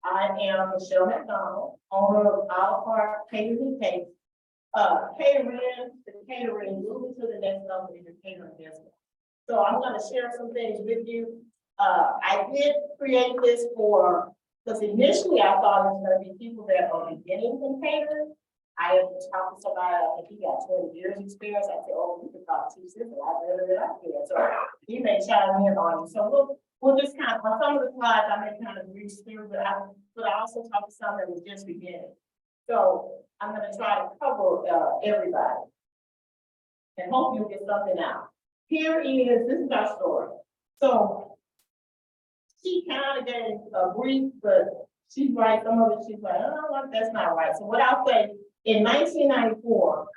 I am Michelle McDonald, owner of Our Park Catering Cakes. Catering, moving to the next level in your catering business. So I'm gonna share some things with you. I did create this because initially I thought it was gonna be people that are beginning in catering. I have talked to somebody, I think he got 20 years experience. I said, oh, you could talk to simple. I better than I can. So he may chime in on it. So we'll just kind of, on some of the slides, I may kind of breeze through, but I also talk to some that was just beginning. So I'm gonna try to cover everybody. And hope you'll get something out. This is our story. So she kind of gave a brief, but she's right, some of it she's like, oh, that's not right. So what I'll say, in 1994,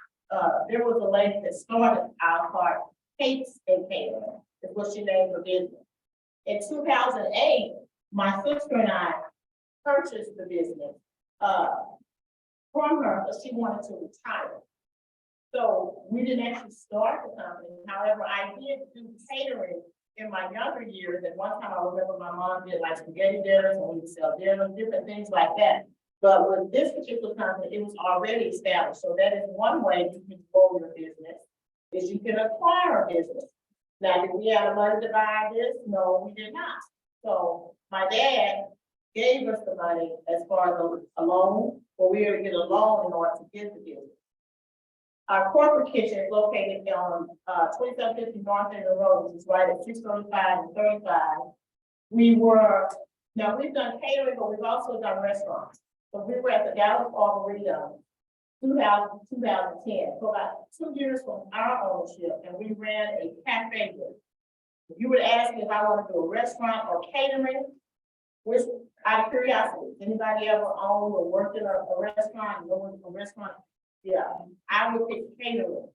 there was a lady that started Our Park Cakes and Catering, is what she named her business. In 2008, my sister and I purchased the business from her because she wanted to retire. So we didn't actually start the company. However, I did do catering in my younger years. And one time I remember my mom did like spaghetti dinners and we would sell dinners, different things like that. But with this particular company, it was already established. So that is one way you can grow your business, is you can acquire a business. Now, did we have the money to buy this? No, we did not. So my dad gave us the money as far as a loan, but we were to get a loan in order to get the business. Our corporate kitchen is located on 2750 North End Road, which is right at 635 and 35. We've done catering, but we've also done restaurants. So we were at the Dallas Arboretum 2010, so about 2 years from our ownership, and we ran a cafe there. If you would ask me if I want to do a restaurant or catering, which out of curiosity, anybody ever owned or worked in a restaurant, a restaurant? Yeah, I would pick catering.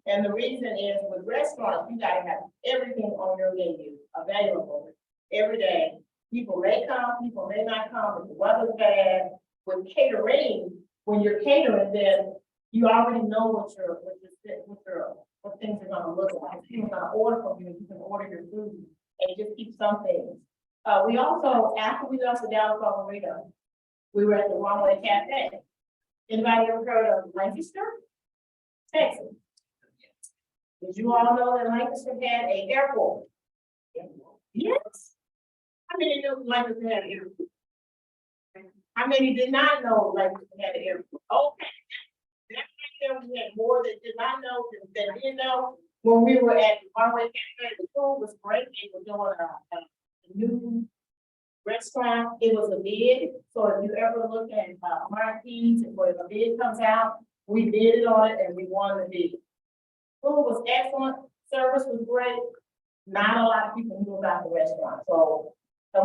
And the reason is with restaurants, you gotta have everything on your menu available every day. People may come, people may not come, if the weather's bad. With catering, when you're catering, then you already know what things are gonna look like. People are gonna order from you, you can order your food and just keep some things. We also, after we left the Dallas Arboretum, we were at the Runway Cafe. Anybody ever heard of Lancaster, Texas? Did you all know that Lancaster had an airport? Yes. How many knew Lancaster had an airport? How many did not know Lancaster had an airport? Okay. That's right there, we had more that did not know than did know. When we were at the Runway Cafe, the food was great. They were doing a new restaurant. It was a bid. So if you ever look at marquees and where the bid comes out, we bidded on it and we won the bid. Food was excellent, service was great. Not a lot of people knew about the restaurant. So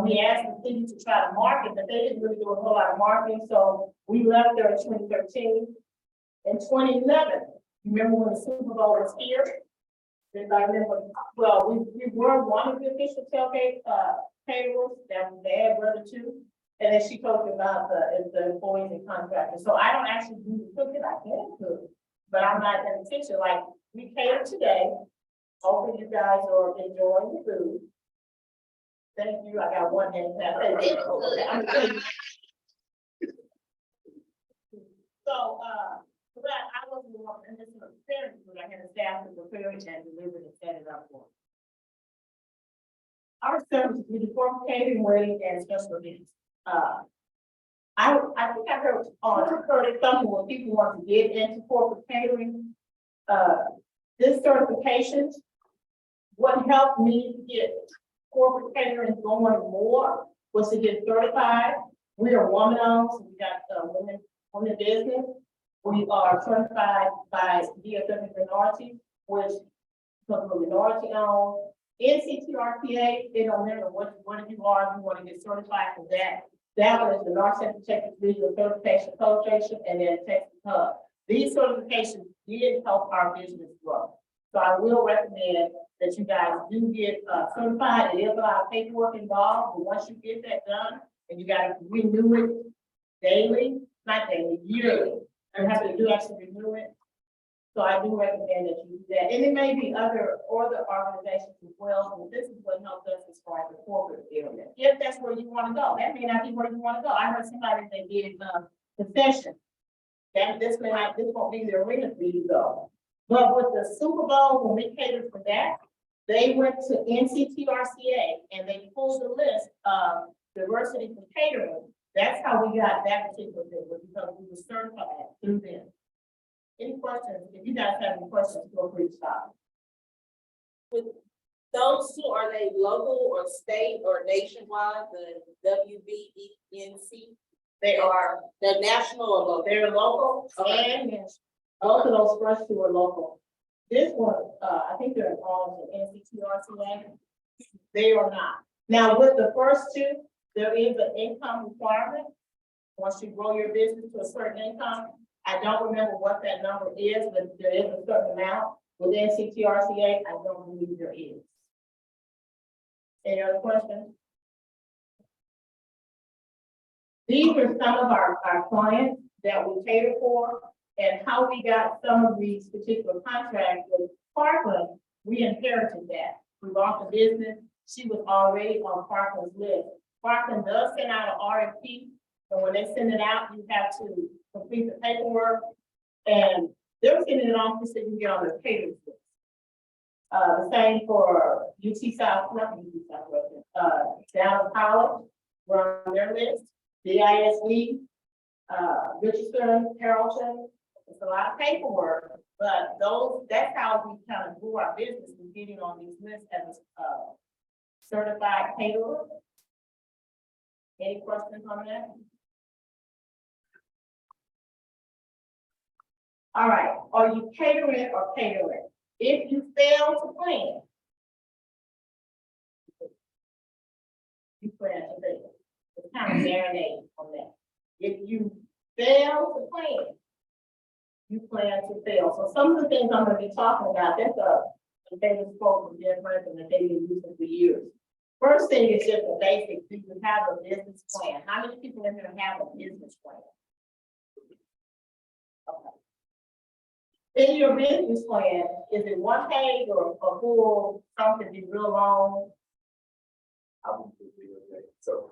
we asked the city to try to market, but they didn't really do a whole lot of marketing. So we left there in 2013. In 2011, you remember when the Super Bowl was here? Everybody remember? Well, we were one of the official tailgate caterers. That was Dad, brother too. And then she told me about the employees and contractors. So I don't actually do the cooking. I can cook, but I'm not in the kitchen. Like we cater today. Hopefully you guys are enjoying the food. Thank you. I got one hand clap. So but I was more in this experience, but I had a staff to prepare it and deliver and set it up for. Our services, we do corporate catering, wedding, and special events. I think I heard something where people want to get into corporate catering. This certification, what helped me to get corporate catering going more was to get certified. We are woman-owned, so we got women business. We are certified by DFW Minority, which is minority-owned. NCTRPA, they don't remember what you are, if you want to get certified for that. That one is the North Central Texas Regional Certification Association, and then Texas Hub. These certifications did help our business grow. So I will recommend that you guys do get certified. It is a lot of paperwork involved, but once you get that done, and you got to renew it daily, not daily, yearly. You have to do actually renew it. So I do recommend that you do that. And it may be other organizations as well, but this is what helped us as far as the corporate area. If that's where you want to go, that may not be where you want to go. I heard somebody that did concession. This won't be the arena for you to go. But with the Super Bowl, when we catered for that, they went to NCTRCA and they pulled the list of diversity for catering. That's how we got that particular thing, was because we were certified through them. Any questions? If you guys have any questions, feel free to stop. With those two, are they local or state or nationwide, the WBENC? They are, They're national or local? they're local and national. Both of those first two are local. This one, I think they're involved in NCTRCA. They are not. Now, with the first two, there is an income requirement. Once you grow your business to a certain income, I don't remember what that number is, but there is a certain amount. With NCTRCA, I don't believe there is. Any other questions? These are some of our clients that we cater for, and how we got some of these particular contracts with Parkland. We inherited that. We bought the business. She was already on Parkland's list. Parkland does send out an RFP, and when they send it out, you have to complete the paperwork, and they're sending it off so you can get on their catering list. The same for UT South, not UT Southwestern, Dallas College, we're on their list. DISD, Richardson, Carrollton. It's a lot of paperwork, but that's how we kind of grew our business and getting on these lists as a certified caterer. Any questions on that? All right, are you catering or catering? If you fail to plan, you plan to fail. It's kind of marinate on that. If you fail to plan, you plan to fail. So some of the things I'm going to be talking about, that's a famous quote from Jeff Franklin that they've been using for years. First thing is just the basics. You can have a business plan. How many people in here have a business plan? Okay. In your business plan, is it one page or a full, something be real long? I went to BLJ, so.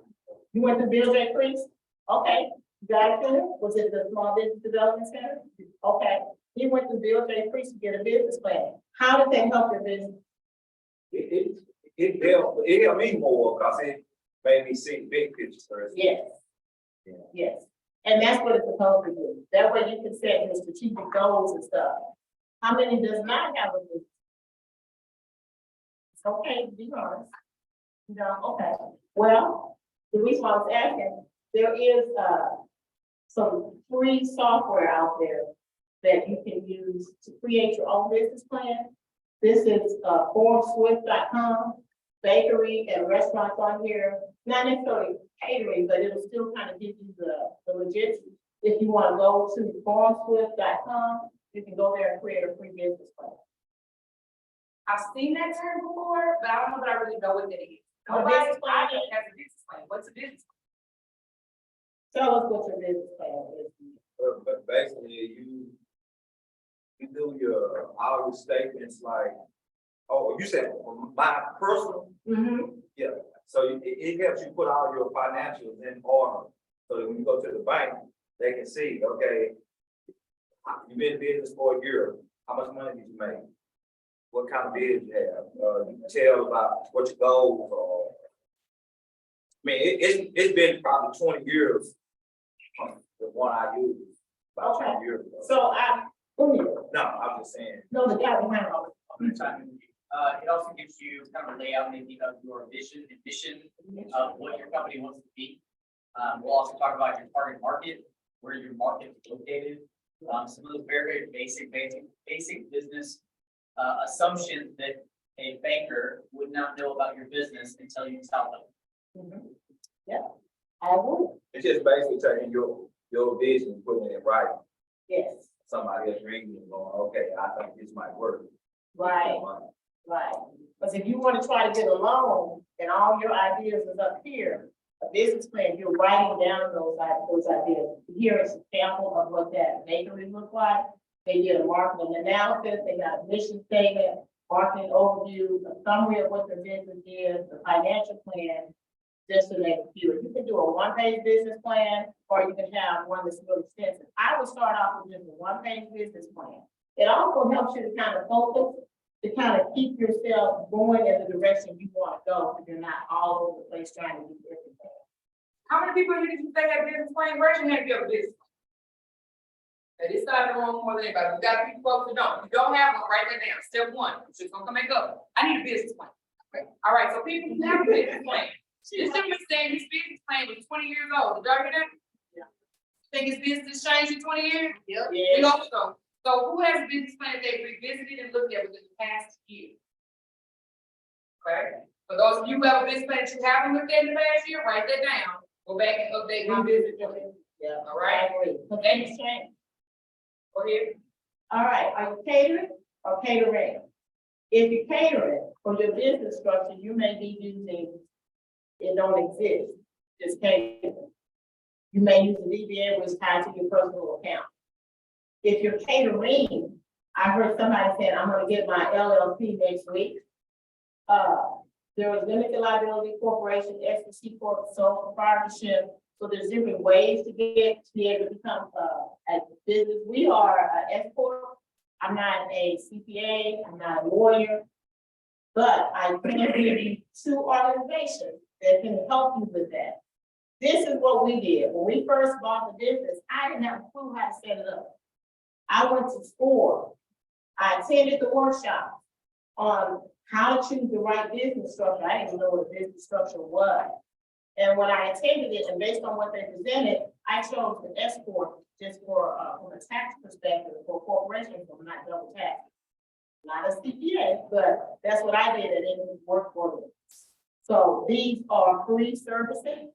You went to Bill J. Priest? Okay. You got it through? Was it the Small Business Development Center? Okay. You went to Bill J. Priest to get a business plan. How did that help your business? It helped me more because it made me see big pictures first. Yes. Yeah. Yes. And that's what it's supposed to do. That way you can set your strategic goals and stuff. How many does not have a business? It's okay to be honest. You know, okay. Well, the reason why I was asking, there is some free software out there that you can use to create your own business plan. This is formswift.com, bakery and restaurants on here, not necessarily catering, but it'll still kind of give you the logistics. If you want to go to formswift.com, you can go there and create a free business plan. I've seen that term before, but I don't know that I really know what that is. A Nobody business plan? has a business plan. What's a business Tell us what your business plan is. But basically, you do all your statements like, oh, you said my personal, Mm-hmm. yeah. So it helps you put all your financials in order. So that when you go to the bank, they can see, okay, you've been in business for a year. How much money did you make? What kind of business you have? You can tell about what your goals are. I mean, it's been probably 20 years from the one I used about 20 years ago. So No, I'm just saying. no, the guy behind all this. It also gives you kind of a layout maybe of your vision and mission of what your company wants to be. We'll also talk about your target market, where your market is located. Some of those very basic business assumptions that a banker would not know about your business until you tell them. Mm-hmm. Yeah, I agree. It's just basically taking your vision and putting it in writing. Yes, Somebody else reading and going, okay, I think this might work. right, right. Because if you want to try to get a loan and all your ideas is up here, a business plan, you're writing down those ideas. Here is a sample of what that bakery look like. They did a marketing analysis, they got a mission statement, marketing overview, a summary of what the business is, the financial plan, just to name a few. You can do a one-page business plan, or you can have one that's really extensive. I would start off with just a one-page business plan. It also helps you to kind of focus, to kind of keep yourself going in the direction you want to go, so you're not all over the place trying to do everything. How many people here did you say that business plan? Raise your hand if you have a business. And this side of the room more than anybody. We got people folks who don't. If you don't have one, write that down. Step one. It's just gonna come back up. I need a business plan. Okay. All right, so people who have a business plan. This gentleman saying his business plan was 20 years old. Did y'all hear that? Yeah. Think his business changed in 20 years? Yeah. We hope so. So who has a business plan that they revisited and looked at within the past year? Okay, for those of you who have a business plan that you haven't looked at in the past year, write that down. Go back and update my business plan. Yeah. All right. Thanks, Shane. Go ahead. All right, are you catering or catering? If you're catering for your business structure, you may be using, it don't exist, just catering. You may use a DBA which is tied to your personal account. If you're catering, I heard somebody saying, I'm gonna get my LLC next week. There was limited liability corporation, SEC corp, sole proprietorship. So there's different ways to be able to become a business. We are an S corp. I'm not a CPA, I'm not a lawyer, but I can give you two organizations that can help you with that. This is what we did. When we first bought the business, I didn't have a clue how to set it up. I went to school. I attended the workshop on how to choose the right business structure. I didn't even know what a business structure was. And when I attended it, and based on what they presented, I chose the S corp just for, from a tax perspective, for corporations, from not double tax. Not a CPA, but that's what I did, and it worked for me. So these are free services.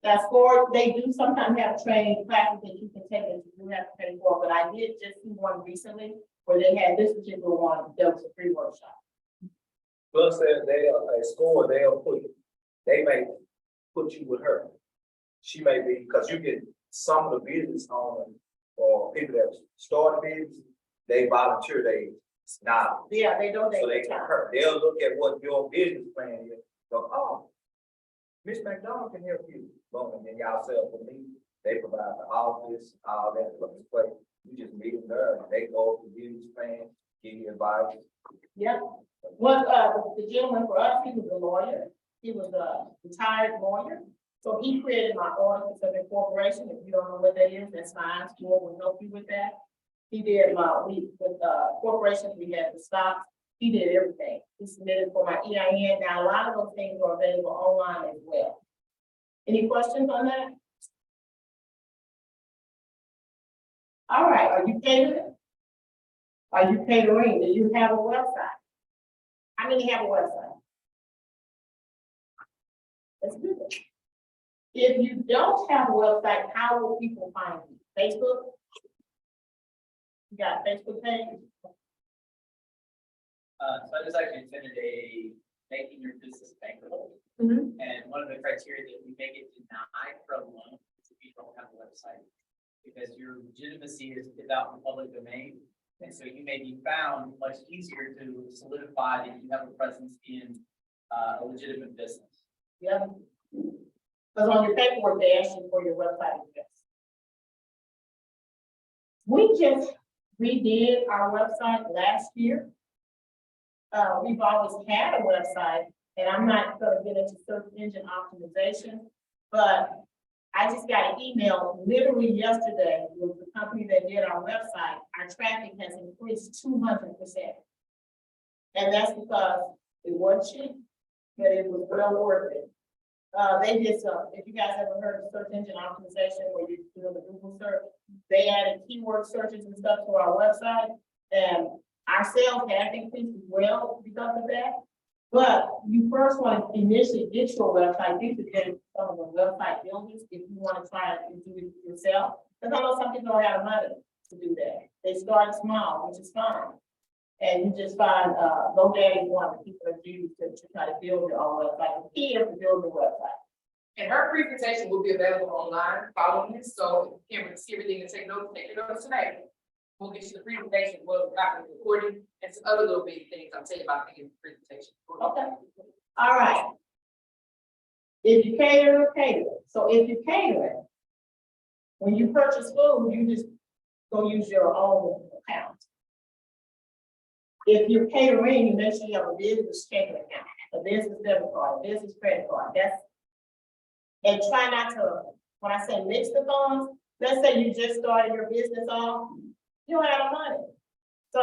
That's for, they do sometimes have training classes that you can take that you do have to pay for, but I did just see one recently where they had this particular one, that was a free workshop. Plus, they'll, a score, they may put you with her. She may be, because you get some of the business owners or people that start a business, they volunteer, they not. Yeah, they don't. So they can hurt. They'll look at what your business plan is, go, oh, Miss McDonald can help you. Boom, and then y'all sell for me. They provide the office, all that, but you just meet them there, and they go over the business plan, give you advice. Yep. Well, the gentleman for us, he was a lawyer. He was a retired lawyer. So he created my Order of Incorporation. If you don't know what that is, that's fine. Stuart will help you with that. He did with corporations, we had the stocks. He did everything. He submitted for my EIN. Now, a lot of those things are available online as well. Any questions on that? All right, are you catering? Are you catering? Do you have a website? How many have a website? That's good. If you don't have a website, how will people find you? Facebook? You got a Facebook page? So I just actually attended a making your business bankable. Mm-hmm. And one of the criteria that we make it denied for a loan is if you don't have a website. Because your legitimacy is out in the public domain. And so you may be found much easier to solidify that you have a presence in a legitimate business. Yeah. Because on your paperwork, they ask you for your website address. We just redid our website last year. We've always had a website, and I'm not going to get into search engine optimization, but I just got an email literally yesterday with the company that did our website. Our traffic has increased 200%. And that's because it wasn't cheap, but it was well worth it. They did some, if you guys ever heard of search engine optimization where you do the Google search, they added keyword searches and stuff to our website, and our sales have increased as well because of that. But you first want to initially get your website. These are some of the website builders if you want to try to do it yourself. Because I know some people don't have the money to do that. They start small, which is fine. And you just find GoDaddy is one of the people that use to try to build your own website. The key is to build your website. And her presentation will be available online following this, so if you can't see everything and take notes tonight. We'll get you the presentation, we'll copy the recording, and some other little bitty things I'll tell you about in the presentation. Okay, all right. If you cater, cater. So if you cater, when you purchase food, you just go use your own account. If you're catering, you make sure you have a business checking account, a business debit card, a business credit card, and try not to, when I say mix the funds, let's say you just started your business off, you don't have the money. So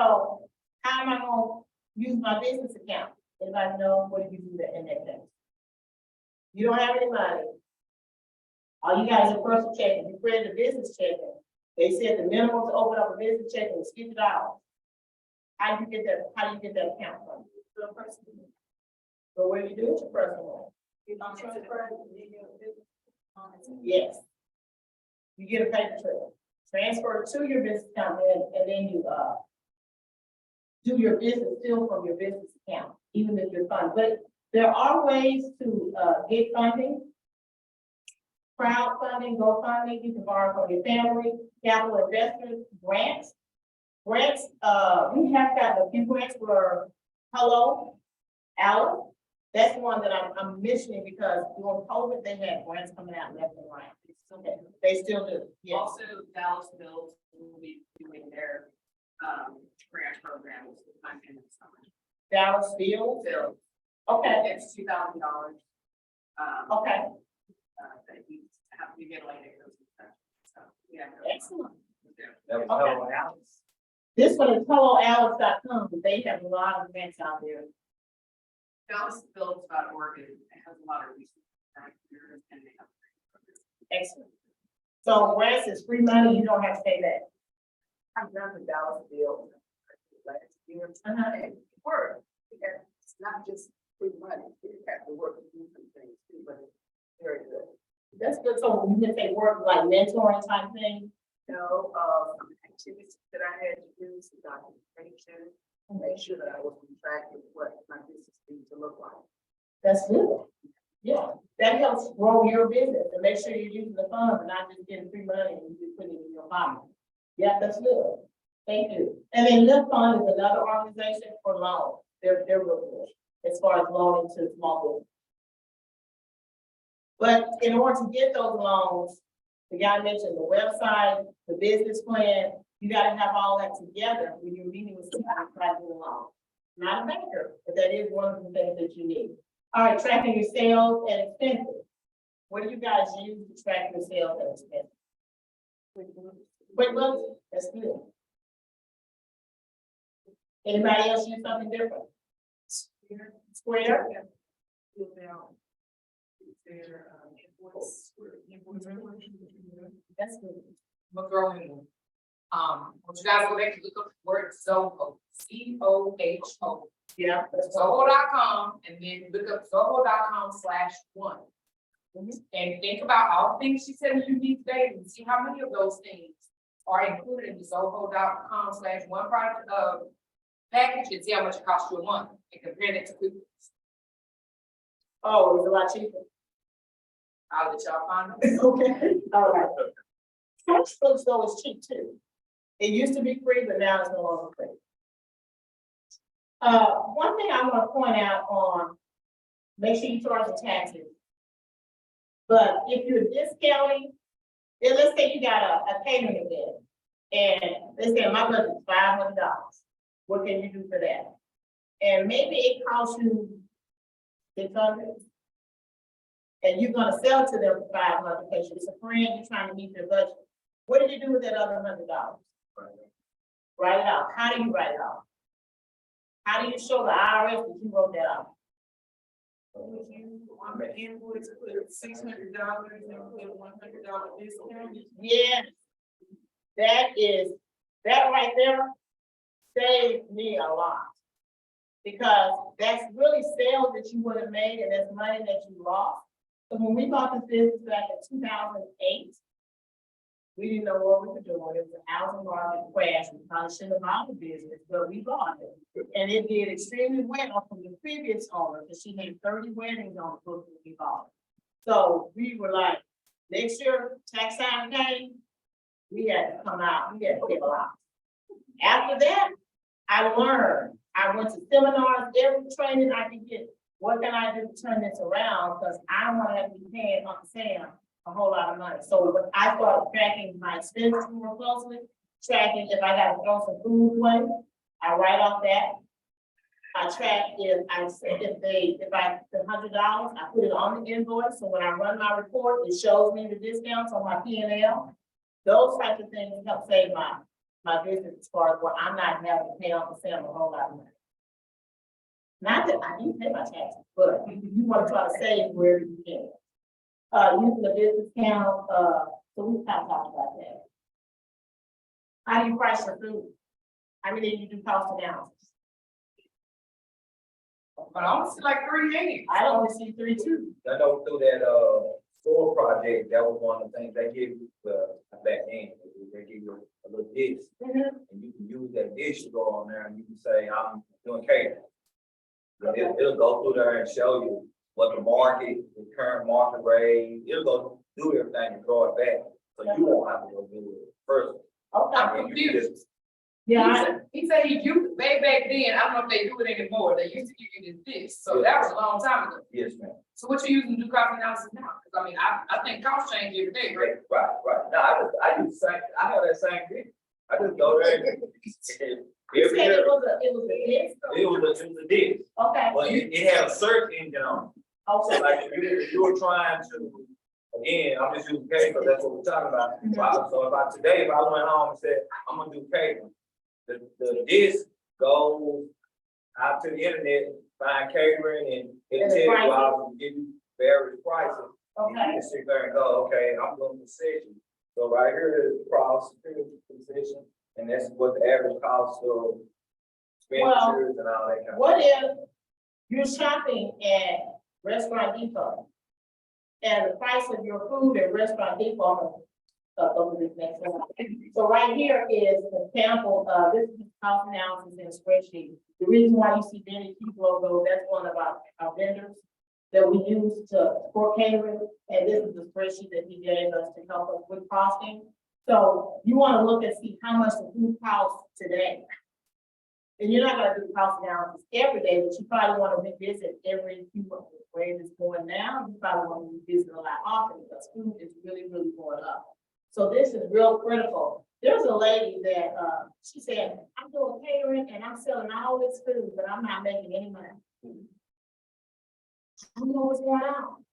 how am I gonna use my business account? Anybody know what do you do that in that case? You don't have any money. All you got is a personal checking. You created a business checking. They said the minimum to open up a business checking is $50. How do you get that? How do you get that account from? So what do you do with your personal one? Yes. You get a paper trail. Transfer it to your business account and then you do your business still from your business account, even if you're funded. But there are ways to get funding. Crowdfunding, GoFundMe, you can borrow from your family, capital investors, grants. Grants, we have gotten a few grants for Hello, Alice. That's the one that I'm mentioning because during COVID, they had grants coming out left and right. They still do, yes. Also, Dallas Bills will be doing their, grant programs in the summer. Dallas Field, So, okay, it's $2,000. okay, That you have to get like it. So, yeah. excellent. That was Okay. Hello Alice. This one is helloalice.com, they have a lot of grants out there. DallasBuilds.org has a lot of resources. And they have. Excellent. So grants is free money, you don't have to pay that. I've done the Dallas bill last year. And it worked. It's not just free money. You have to work and do some things too, but it's very good. That's good, so you can say work like mentoring type thing. So, activities that I had to do, some documentation, make sure that I was on track with what my business needs to look like. That's good. Yeah, that helps grow your business and make sure you're using the funds and not just getting free money and you put it in your pocket. Yeah, that's good. Thank you. And then Lift Fund is another organization for loans. They're real good as far as loaning to small business. But in order to get those loans, the guy mentioned the website, the business plan, you gotta have all that together when you're meeting with somebody trying to do a loan. Not a banker, but that is one of the things that you need. All right, tracking your sales and expenses. What do you guys use to track your sales and expenses? QuickBooks, that's good. Anybody else use something different? Square? That's good. McGraw-Hill. What you guys go back to look up the word Zoho, COHO. Yeah. that's all. Zoho.com, and then look up Zoho.com/1. And think about all the things she said you need today, and see how many of those things are included in the Zoho.com/1 project, package, and see how much it costs you a month, and compare that to QuickBooks. Oh, it's a lot cheaper. I'll let y'all find out. Okay, all right. QuickBooks though is cheap too. It used to be free, but now it's no longer free. One thing I want to point out on, make sure you charge the taxes. But if you're discounting, then let's say you got a catering event, and they say my budget is $500. What can you do for that? And maybe it costs you $600. And you're gonna sell to them for $500 because it's a friend, you're trying to meet their budget. What do you do with that other $100? Write it out. How do you write it out? How do you show the IRS that you wrote that out? On the invoice, put $600 and put $100 discount. Yes. That right there saved me a lot. Because that's really sales that you would have made and that's money that you lost. So when we bought this business back in 2008, we didn't know what we were doing. It was a housing market crash. We probably shouldn't have bought the business, but we bought it. And it did extremely well from the previous owner, because she had 30 weddings on the book when we bought it. So we were like, next year, tax time came, we had to come out, we had to pay a lot. After that, I learned, I went to seminars, every training I could get. What can I do to turn this around? Because I don't want to have to be paying Uncle Sam a whole lot of money. So when I started tracking my expenses more closely, tracking if I got to throw some food away, I write off that. I track if the $100, I put it on the invoice, so when I run my report, it shows me the discounts on my P&L. Those types of things help save my business as far as where I'm not having to pay Uncle Sam a whole lot of money. Not that I need to pay my taxes, but you want to try to save wherever you can. Using the business account, so we kind of talked about that. How do you price your food? How many of you do cost analysis? But I only see like 380. I only see 3 too. I know through that, store project, that was one of the things they give you, back in, they give you a little dish. And you can use that dish to go on there and you can say, I'm doing catering. It'll go through there and show you what the market, the current market rate, it'll go do everything and throw it back. So you won't have to go do it first. Okay. I mean, you can just, He said he used, way back then, I don't know if they do it anymore, they used to give you this, so that was a long time ago. yes, ma'am. So what you using to do cost analysis now? Cause I mean, I think costs change every day, right? Right. No, I use the same, I have that same thing. I just go there and You every said year, it was a dish? it was a dish. Okay. But it had a search engine on it. So Okay. like if you were trying to, again, I'm just using catering because that's what we're talking about. So if today, if I went home and said, I'm gonna do catering, the disc goes out to the internet, find catering and it And tells the you, prices? I'll give you various prices. You Okay. can sit there and go, okay, I'm doing concession. So right here is cost, concession, and that's what the average cost of expenditures and all that kind of. What if you're shopping at Restaurant Depot and the price of your food at Restaurant Depot, go to this next one. So right here is the sample, this is cost analysis in a spreadsheet. The reason why you see Benny Keith logo, that's one of our vendors that we use for catering, and this is the spreadsheet that he gave us to help us with costing. So you want to look and see how much the food costs today. And you're not gonna do cost analysis every day, but you probably want to revisit every few months. Where it's going now, you probably want to revisit a lot often because food is really, really going up. So this is real critical. There's a lady that, she said, I'm doing catering and I'm selling all this food, but I'm not making any money. I don't know what's going on.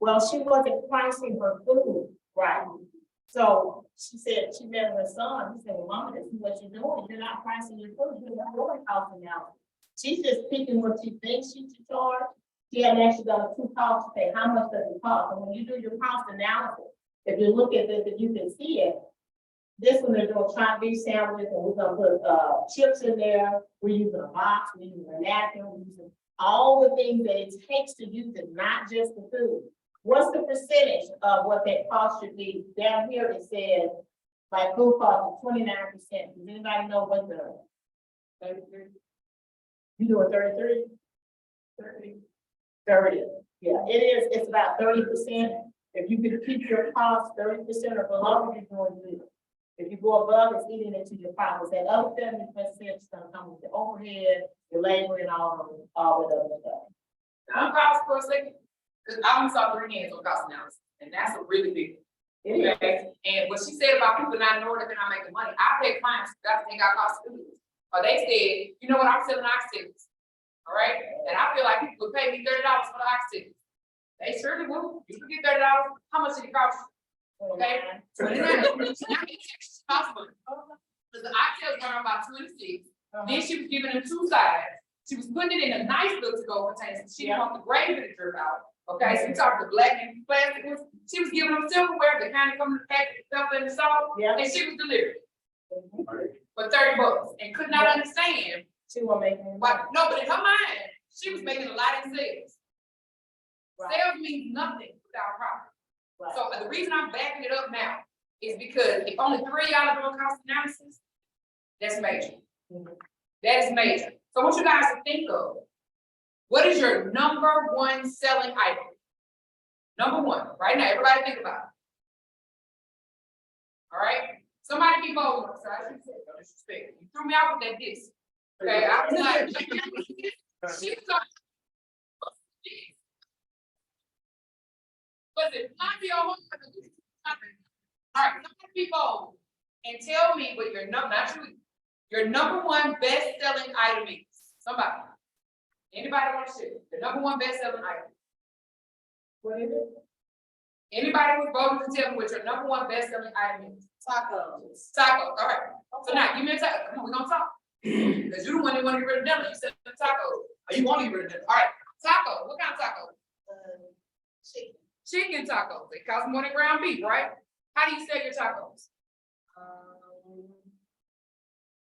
Well, she wasn't pricing her food right. So she said, she met her son, he said, well, Mama, this is what you're doing, you're not pricing your food, you're not doing cost analysis. She's just picking what she thinks she should charge. She hadn't actually done a true cost to say, how much does it cost? And when you do your cost analysis, if you look at this, if you can see it, this one they're doing chopped beef sandwiches, and we're gonna put chips in there. We're using a box, we're using a napkin, we're using all the things that it takes to use it, not just the food. What's the percentage of what that cost should be? Down here it says, like food cost is 29%. Does anybody know what the 33? You doing 33? 30. Yeah, it is. It's about 30%. If you could keep your costs 30% or below, you're doing good. If you go above, it's eating into your profits. That other 70% is gonna come with the overhead, your labor, and all the other stuff. Now, I'm pause for a second, because I only saw 3 hands on cost analysis, and that's a really big. It is. Okay, and what she said about people not knowing that they're not making money, I pay clients, that's the thing I cost food. Or they said, you know what, I'm selling oxygen. All right, and I feel like people would pay me $30 for the oxygen. They surely will, you could get $30, how much did it cost? Okay, $29, possible. Because the oxygen was about 26, then she was giving them 2 sides. She was putting it in a nice little to-go container, so she didn't want the gravy to drip out. Okay, so we talked the black and plastic ones. She was giving them silverware, the kind of come in the package, stuff in the salt, Yeah. and she was delivering for $30 and could not understand She will make me. why. No, but in her mind, she was making a lot in sales. Right. Sales means nothing without profit. Right. So the reason I'm backing it up now is because if only 3 of y'all are doing cost analysis, that's major. Mhm. That is major. So I want you guys to think of, what is your #1 selling item? #1, right now, everybody think about it. All right, Somebody keep over, so I shouldn't say, no disrespect. You threw me out with that diss. Okay, I was like. She's so. Was it not your home? All right, somebody keep over and tell me what your your number one best-selling item is. Somebody. Anybody want to share? The number one best-selling item. What is it? Anybody who's voting to tell me what your number one best-selling item is? Tacos. Tacos, all right. So now, give me a taco. Come on, we're gonna talk. Because you're the one that want to get rid of them. You said the tacos. Oh, you want to get rid of them. All right, taco. What kind of taco? Chicken. Chicken tacos. They cost more than ground beef, right? How do you sell your tacos?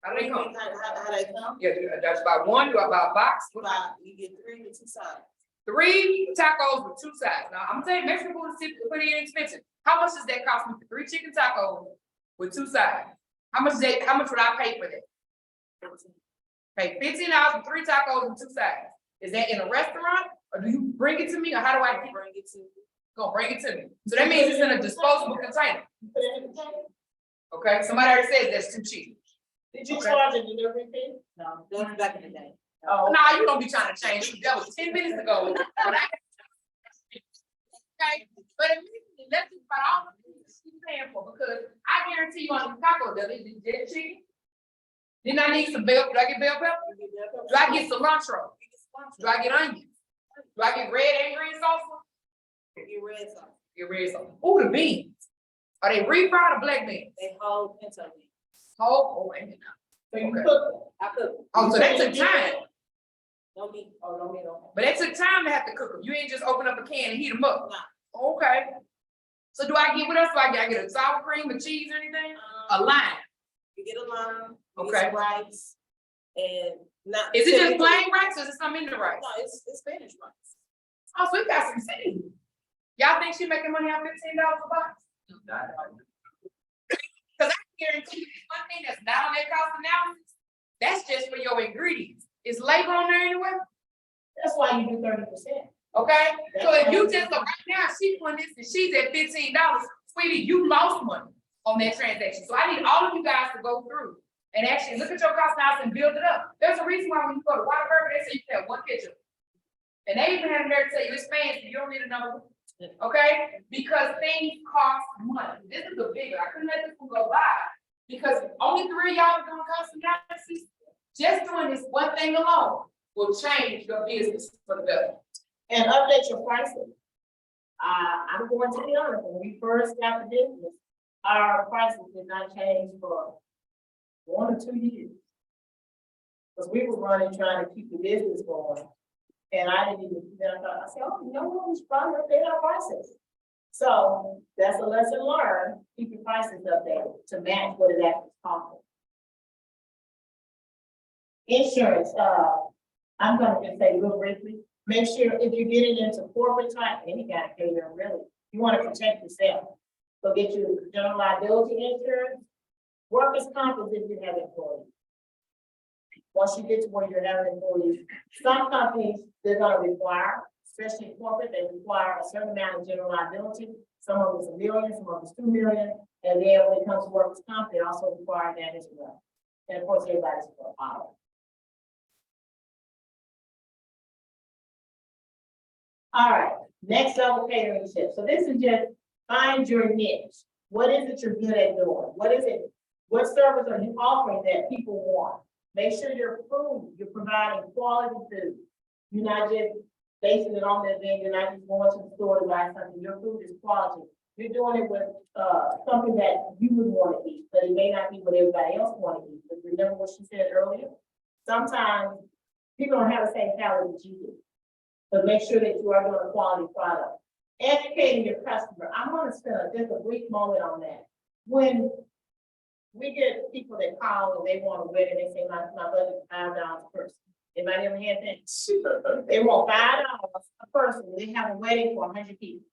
How do they come? How they come? Yeah, that's about one, you about a box. You get 3 to 2 sides. 3 tacos with 2 sides. Now, I'm telling you, Mexican food is typically pretty inexpensive. How much does that cost me for 3 chicken tacos with 2 sides? How much would I pay for that? Pay $15 for 3 tacos and 2 sides. Is that in a restaurant or do you bring it to me or how do I Bring it to you. go bring it to me? So that means it's in a disposable container. Put it in the tank. Okay, somebody already said that's too cheap. Did you Okay. charge a delivery fee? No, that was back in the day. Oh, Nah, you don't be trying to change. That was 10 minutes ago. Okay, but immediately, let's think about all the things she's paying for, because I guarantee you on the taco deli, is it chicken? Then I need some bell, do I get bell pepper? Do I get cilantro? Do I get onions? Do I get red and green salsa? You red sauce. Get red salsa. Ooh, the beans. Are they refried or black beans? They hold pinto beans. Whole, oh, and so you Okay. cook them? I cook. oh, so that took time, No meat. Oh, no, me don't. but that took time to have to cook them. You ain't just open up a can and heat them up. Nah. Okay. So do I get, what else do I get? I get a sour cream, a cheese or anything? A lime. You get a lime. You Okay. get some rice. And not. Is it just plain rice or is it something in the rice? No, it's Spanish rice. Oh, so we got some seasoning. Y'all think she making money on $15 a box? Cause I guarantee you, one thing that's not on that cost analysis, that's just for your ingredients. Is labor on there anywhere? That's why you do 30%. Okay, so if you just, so right now, she putting this and she's at $15, sweetie, you lost money on that transaction. So I need all of you guys to go through and actually look at your cost analysis and build it up. There's a reason why when you go to Whataburger, they say you can have 1 ketchup. And they even have there to tell you it's fancy, you don't need another one. Okay, because things cost money. This is a bigger, I couldn't let this one go by. Because only 3 of y'all are doing cost analysis. Just doing this one thing alone will change your business for the better. And update your pricing. I'm going to be honest, when we first got the business, our prices did not change for 1 or 2 years. Because we were running, trying to keep the business going. And I didn't even, I said, oh, no one is trying to update our prices. So that's a lesson learned, keep your prices updated to match what it actually costs. Insurance, I'm gonna just say real briefly, make sure if you're getting into corporate type, any kind of catering really, you wanna protect yourself. So get your general liability insurance, workers' comp is if you have employees. Once you get to where you're having employees, some companies, they're gonna require, especially corporate, they require a certain amount of general liability. Some of it's $1 million, some of it's $2 million, and then when it comes to workers' comp, they also require that as well. And of course, everybody's for a power. All right, next level catering tip. So this is just find your niche. What is it you're good at doing? What is it? What service are you offering that people want? Make sure your food, you're providing quality food. You're not just basing it on the event. You're not just going to the store to buy something. Your food is quality. You're doing it with something that you would want to eat, but it may not be what everybody else want to eat. But remember what she said earlier? Sometimes people don't have the same palate that you do. But make sure that you are doing a quality product. Educating your customer. I'm going to spend just a brief moment on that. When we get people that call and they want a wedding, they say my budget is $5 a person. Anybody ever had that? They want $5 a person. They have a wedding for 100 people.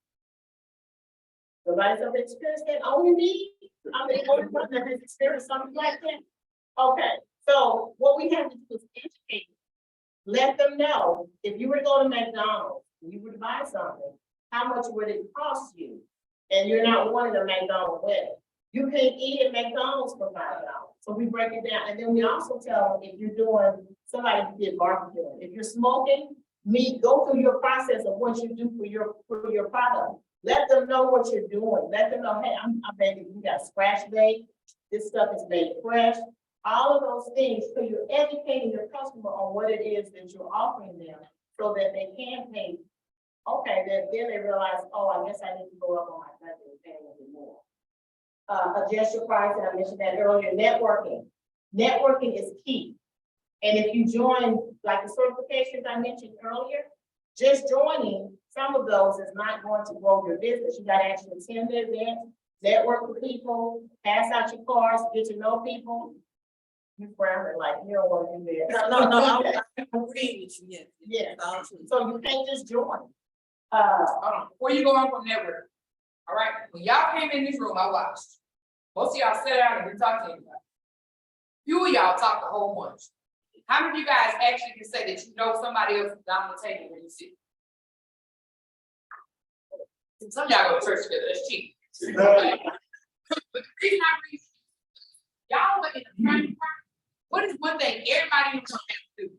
Somebody's up experience that only me. I'm the only one that has experienced something like that. Okay, so what we have to do is educate. Let them know if you were to go to McDonald's, and you were to buy something, how much would it cost you? And you're not wanting a McDonald's wedding. You can eat at McDonald's for $5. So we break it down, and then we also tell them if you're doing, somebody did barbecue, if you're smoking meat, go through your process of what you do for your product. Let them know what you're doing. Let them know, hey, I'm baking, you got scratch bake, this stuff is made fresh. All of those things, so you're educating your customer on what it is that you're offering them, so that they can pay. Okay, then they realize, oh, I guess I need to go up on my budget and pay a little bit more. Adjust your price, and I mentioned that earlier, networking. Networking is key. And if you join, like the certifications I mentioned earlier, just joining some of those is not going to grow your business. You gotta actually attend the event, network with people, pass out your cards, get to know people. You frowning like you don't want to do that. No, I'm agreeing with you, Yeah, Awesome. so you can't just join. Hold on, before you go on from network. All right, when y'all came in this room, I watched. Most of y'all sat down and didn't talk to anybody. Few of y'all talked a whole bunch. How many of you guys actually can say that you know somebody else is down the table when you sit? Some of y'all go to church together, that's cheap. Okay. But the reason I bring y'all were in the prime part. What is one thing everybody in the room has to do?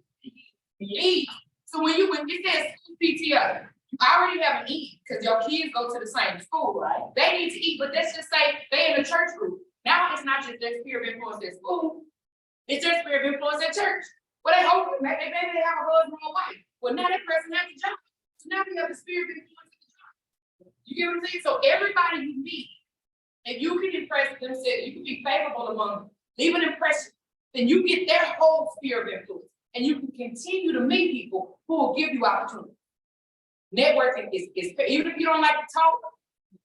Eat. So when it says school PTO, you already have an eat because your kids go to the same school, right? They need to eat, but let's just say they in a church group. Now it's not just their sphere of influence at school, it's their sphere of influence at church. Well, they hope maybe they have a husband or wife. Well, now that person has a job. So now we have the sphere of influence at the job. You get what I'm saying? So everybody you meet, if you can impress themselves, you can be favorable among them, leave an impression, then you get their whole sphere of influence. And you can continue to meet people who will give you opportunity. Networking is even if you don't like to talk,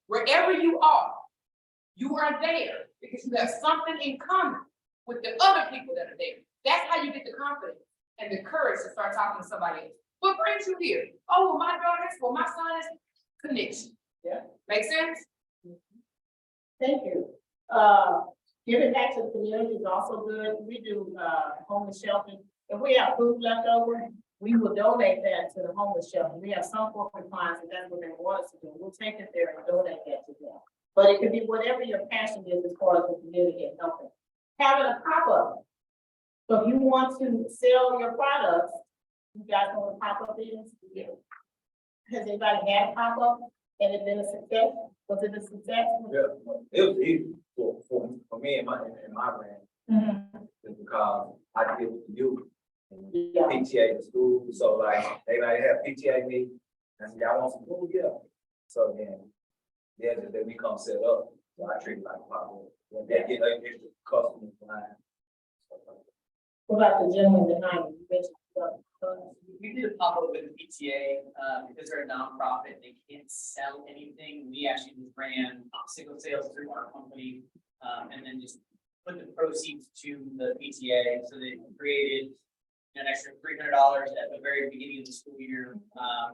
wherever you are there because you have something in common with the other people that are there. That's how you get the confidence and the courage to start talking to somebody else. What brings you here? Oh, well, my daughter's, well, my son is connection. Yeah. Make sense? Thank you. Giving back to the community is also good. We do homeless shelter. If we have food left over, we will donate that to the homeless shelter. We have some corporate clients, and that's what they want us to do. We'll take it there and donate that to them. But it could be whatever your passion is as far as the community and helping. Having a pop-up. So if you want to sell your products, you guys know what a pop-up is? Yeah. Has anybody had a pop-up and it been a success? Was it a success? Yeah, it was easy for me and my brand, Mm-hmm. because I deal with the youth. Yeah. PTA in school, so like, they might have PTA meeting, and say, y'all want some food, yeah. So then we come set up, so I treat it like a pop-up. When they get like extra customers behind. What about the gentleman behind you? You mentioned We did a pop-up with the PTA, because they're a nonprofit, they can't sell anything. We actually just ran single sales through our company, and then just put the proceeds to the PTA. So they created an extra $300 at the very beginning of the school year.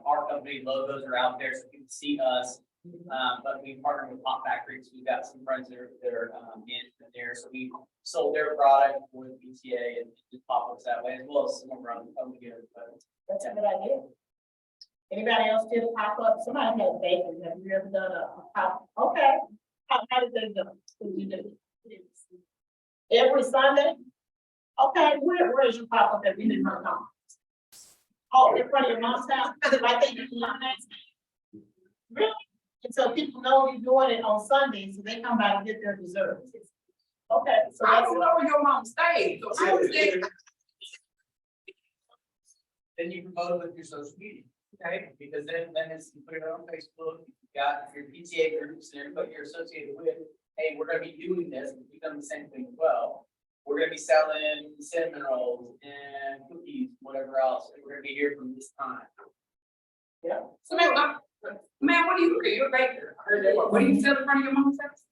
Our company logos are out there so you can see us. But we partnered with Pop Factory, so we've got some friends that are management there. So we sold their product for the PTA and just pop-ups that way, as well as some around the company here. But that's a good idea. Anybody else did a pop-up? Somebody had a bakery. Have you ever done a pop? Okay. How did they go? What did you do? Every Sunday? Okay, where's your pop-up that we didn't know? Oh, in front of your mom's house? Like they do on that? Really? And so people know you're doing it on Sundays, so they come by to get their desserts. Okay, so I that's. don't know where your mom stayed, so I was there. then you promote it with your social media, okay? Because then it's, you put it on Facebook, you got your PTA groups and everybody you're associated with. Hey, we're gonna be doing this, we've done the same thing as well. We're gonna be selling cinnamon rolls and cookies, whatever else, and we're gonna be here from this time. Yeah. So man, what do you do? You're a baker. What do you sell in front of your mom's house?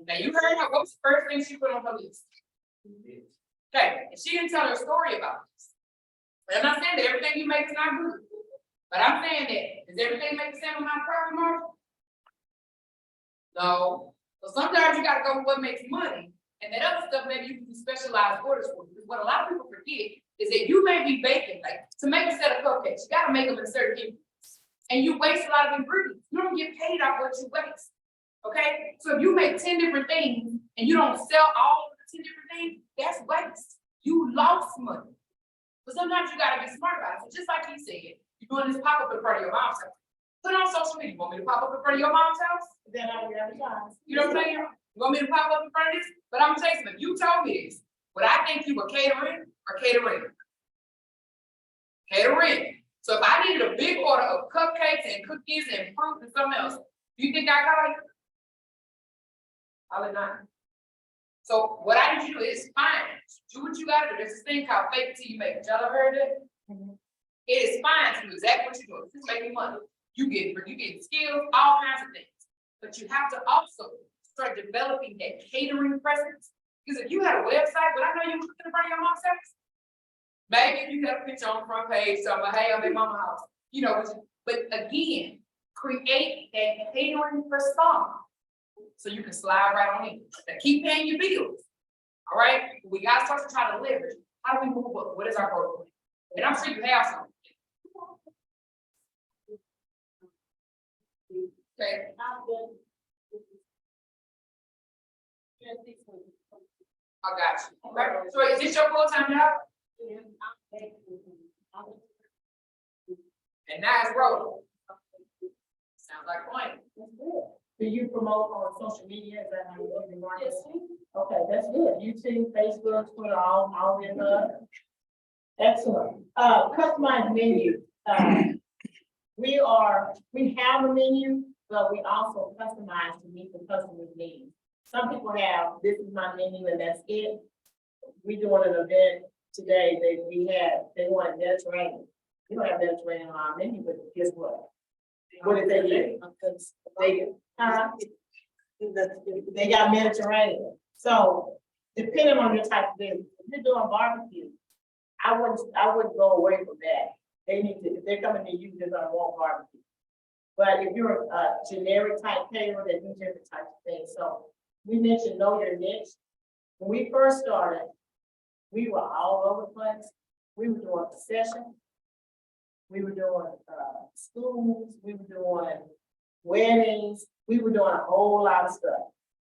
Now you heard her, what was the first thing she put on her list? Okay, and she didn't tell her story about this. But I'm not saying that everything you make is not good. But I'm saying that, does everything make the same amount of profit margin? No. So sometimes you gotta go with what makes money. And that other stuff, maybe you can do specialized orders for. Because what a lot of people forget is that you may be baking, like to make a set of cupcakes, you gotta make them in certain increments. and you waste a lot of ingredients. You don't get paid off what you waste. Okay, so if you make 10 different things and you don't sell all of the 10 different things, that's waste. You lost money. But sometimes you gotta be smart about it. So just like he said, you're doing this pop-up in front of your mom's house. Put it on social media. You want me to pop up in front of your mom's house? Then I would advertise. You know what I'm saying? You want me to pop up in front of this? But I'm telling you, if you told me this, would I think you were catering or catering? Catering. So if I needed a big order of cupcakes and cookies and fruit and something else, do you think I call you? Probably not. So what I need you to do is fine. Do what you gotta do. There's this thing called fake it till you make it. Y'all ever heard of it? It is fine to do exactly what you're doing. Just making money. You get skills, all kinds of things. But you have to also start developing that catering presence. Because if you had a website, but I know you cooking in front of your mom's house. Maybe if you got a picture on the front page, so I'm like, hey, I'm in mama's house. You know, but again, create that catering persona. So you can slide right on in. Now keep paying your bills. All right, we gotta start to try to leverage. How do we move up? What is our growth plan? And I'm sure you have some. Okay. I got you. Okay. So is this your full-time job? And now it's rolling. Sounds like fun. That's good. Do you promote on social media? Is that how you do the marketing? Okay, that's good. YouTube, Facebook, Twitter, all in the. Excellent. Customized menu. We have a menu, but we also customize to meet the customer's needs. Some people have, this is my menu and that's it. We doing an event today that they wanted Mediterranean. We don't have Mediterranean on our menu, but guess what? What did they do? They got Mediterranean. So depending on your type of business, if you're doing barbecue, I wouldn't go away from that. They need to, if they're coming to you, they're gonna want barbecue. But if you're a generic type caterer, they do different types of things. So we mentioned know your niche. When we first started, we were all over the place. We were doing sessions. We were doing schools. We were doing weddings. We were doing a whole lot of stuff.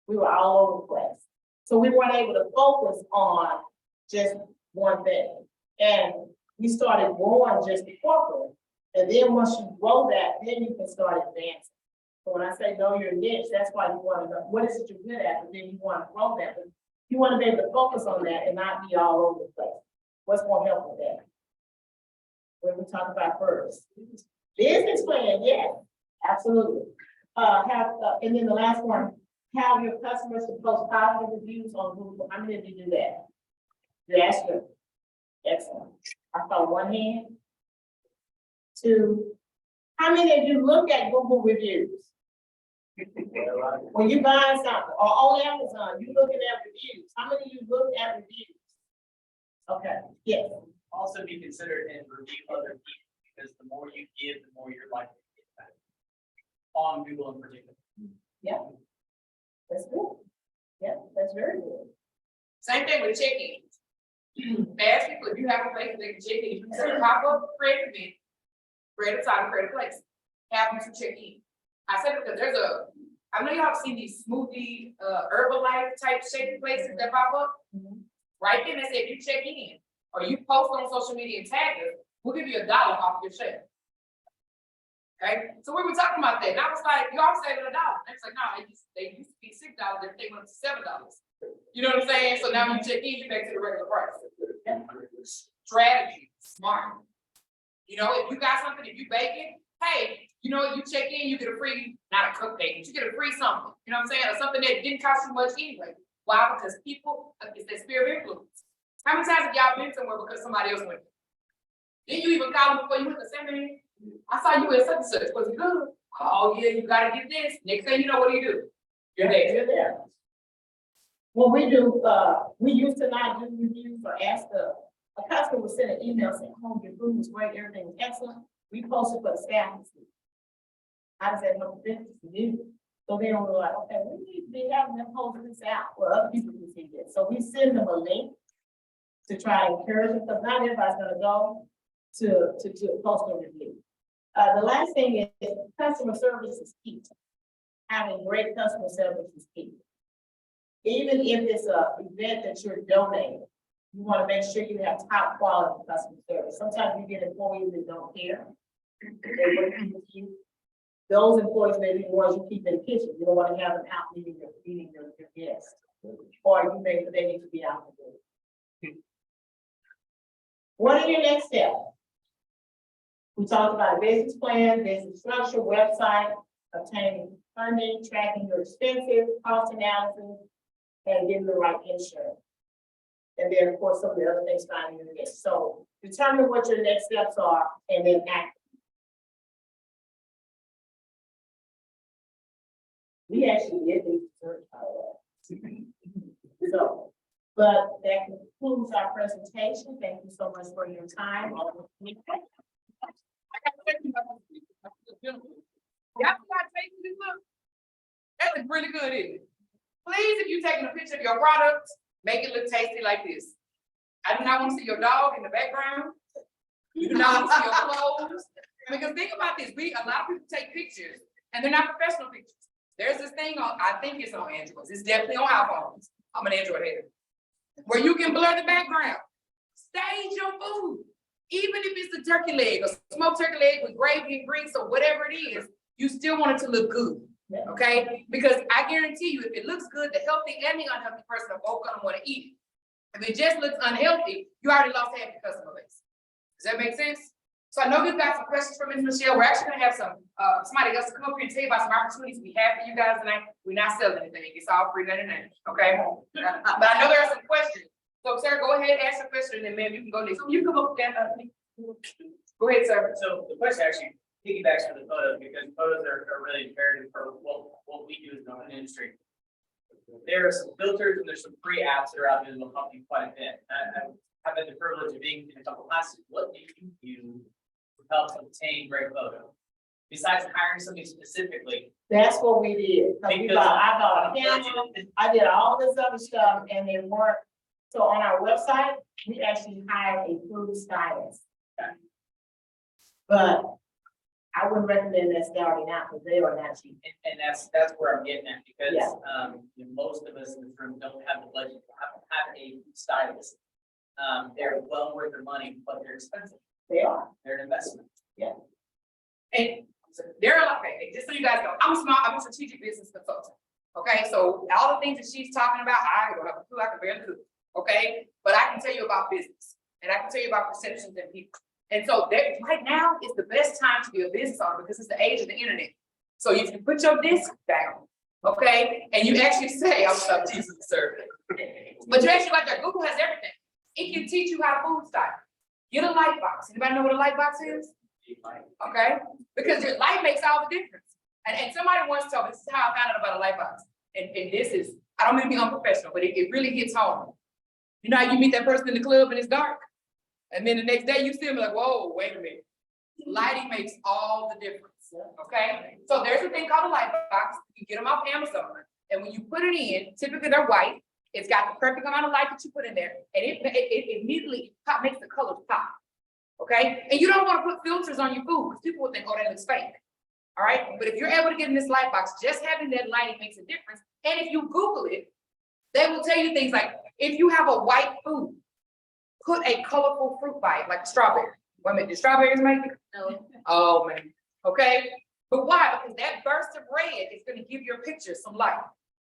We were all over the place. So we weren't able to focus on just one thing. And we started growing just corporate. And then once you grow that, then you can start advancing. So when I say know your niche, that's why you want to know what is it you're good at, but then you want to grow that. But you want to be able to focus on that and not be all over the place. What's going to help with that? When we talk about first. Business plan, yes, absolutely. And then the last one, have your customers to post positive reviews on Google. How many of you do that? That's good. Excellent. I saw one hand. Two. How many of you look at Google reviews? When you buy something, or on Amazon, you looking at reviews. How many of you look at reviews? Okay, yes. Also be considered and review other people, because the more you give, the more you're likely to get back. On Google in particular. Yeah. That's good. Yeah, that's very good. Same thing with check-ins. Ask people if you have a place that they can check in. If you say pop up, create an event, create a time, create a place. Have them to check in. I said because I know y'all have seen these smoothie, Herbalife type shaking places that pop up. Right then they say if you check in or you post on social media and tag us, we'll give you $1 off your check. Okay, so we were talking about that, and I was like, y'all saving $1. And it's like, no, they used to be $6, they went up to $7. You know what I'm saying? So now when you check in, you back to the regular price. Strategy, smart. You know, if you got something, if you baking, hey, you know, you check in, you get a free, not a cupcake, but you get a free something. You know what I'm saying? Or something that didn't cost you much anyway. Why? Because people, it's that spirit of influence. How many times have y'all been somewhere because somebody else went? Then you even call them before you went to seminary. I saw you at such and such. Was it good? Oh yeah, you gotta get this. Next thing you know, what do? You're there. You're there. What we do, we used to not do reviews or ask a customer would send an email saying, oh, your food was great, everything was excellent. We posted for the staff to see. How does that help business to do? So then we're like, okay, we need to be having them post this out for other people to see this. So we send them a link to try to encourage them, because not everybody's gonna go to post a review. The last thing is customer service is key. Having great customer service is key. Even if it's a event that you're donating, you want to make sure you have top quality customer service. Sometimes you get employees that don't care. They work with you. Those employees may be the ones you keep in the kitchen. You don't want to have them out meeting your guests. Or you may, they need to be out the door. What are your next steps? We talked about a business plan, business structure, website, obtaining funding, tracking your expenses, cost analysis, and getting the right insurance. And then, of course, some of the other things finding in this. So determine what your next steps are and then act. We actually did the research, by the way. So, but that concludes our presentation. Thank you so much for your time. Y'all got taking this look? That looks really good, isn't it? Please, if you're taking a picture of your product, make it look tasty like this. I do not want to see your dog in the background. You do not want to see your clothes. Because think about this, a lot of people take pictures and they're not professional pictures. There's this thing on, I think it's on Androids. It's definitely on iPhones. I'm an Android head. Where you can blur the background. Stage your food. Even if it's a turkey leg or smoked turkey leg with gravy and grease or whatever it is, you still want it to look good. Okay? Because I guarantee you, if it looks good, the healthy and the unhealthy person are both gonna want to eat it. If it just looks unhealthy, you already lost half your customer base. Does that make sense? So I know we've got some questions from Ms. Michelle. We're actually gonna have some somebody else to come up here and tell you about some opportunities we have for you guys tonight. We're not selling anything. It's all free 99. Okay? But I know there are some questions. So sir, go ahead, ask a question, and then ma'am, you can go next. You come up with that. Go ahead, sir. So the question actually piggybacks to the photos, because photos are really imperative for what we do as an industry. There are some filters and there's some free apps that are out there that will help you quite a bit. I have had the privilege of being in a couple classes. What do you do to help obtain great photos? Besides hiring somebody specifically. That's what we did. Because I got a camera, I did all this other stuff and it worked. So on our website, we actually hired a food stylist. But I wouldn't recommend that starting out because they are not cheap. And that's where I'm getting at, because Yeah. you know, most of us in this room don't have the budget to have a stylist. They're well worth their money, but they're expensive. They are. They're an investment. And so there are, okay, just so you guys know, I'm a strategic business consultant. Okay, so all the things that she's talking about, I don't have a clue, I can barely do. Okay, but I can tell you about business and I can tell you about perceptions and people. And so that right now is the best time to be a business owner because it's the age of the internet. So if you put your disc down, okay, and you actually say, I'm stop teasing the survey. But you actually like that, Google has everything. It can teach you how to food style. Get a light box. Anybody know what a light box is? Okay, because your light makes all the difference. And somebody once told me, this is how I found out about a light box. And this is, I don't mean to be unprofessional, but it really hits home. You know how you meet that person in the club and it's dark? And then the next day you see them like, whoa, wait a minute. Lighting makes all the difference, okay? So there's a thing called a light box. You get them off Amazon. And when you put it in, typically they're white. It's got the perfect amount of light that you put in there. And it immediately makes the colors pop, okay? And you don't want to put filters on your food because people will think, oh, that looks fake. All right, but if you're able to get in this light box, just having that lighting makes a difference. And if you Google it, they will tell you things like, if you have a white food, put a colorful fruit by it, like strawberry. Wait a minute, did strawberries make it? No. Oh, man, okay. But why? Because that burst of red is gonna give your picture some light.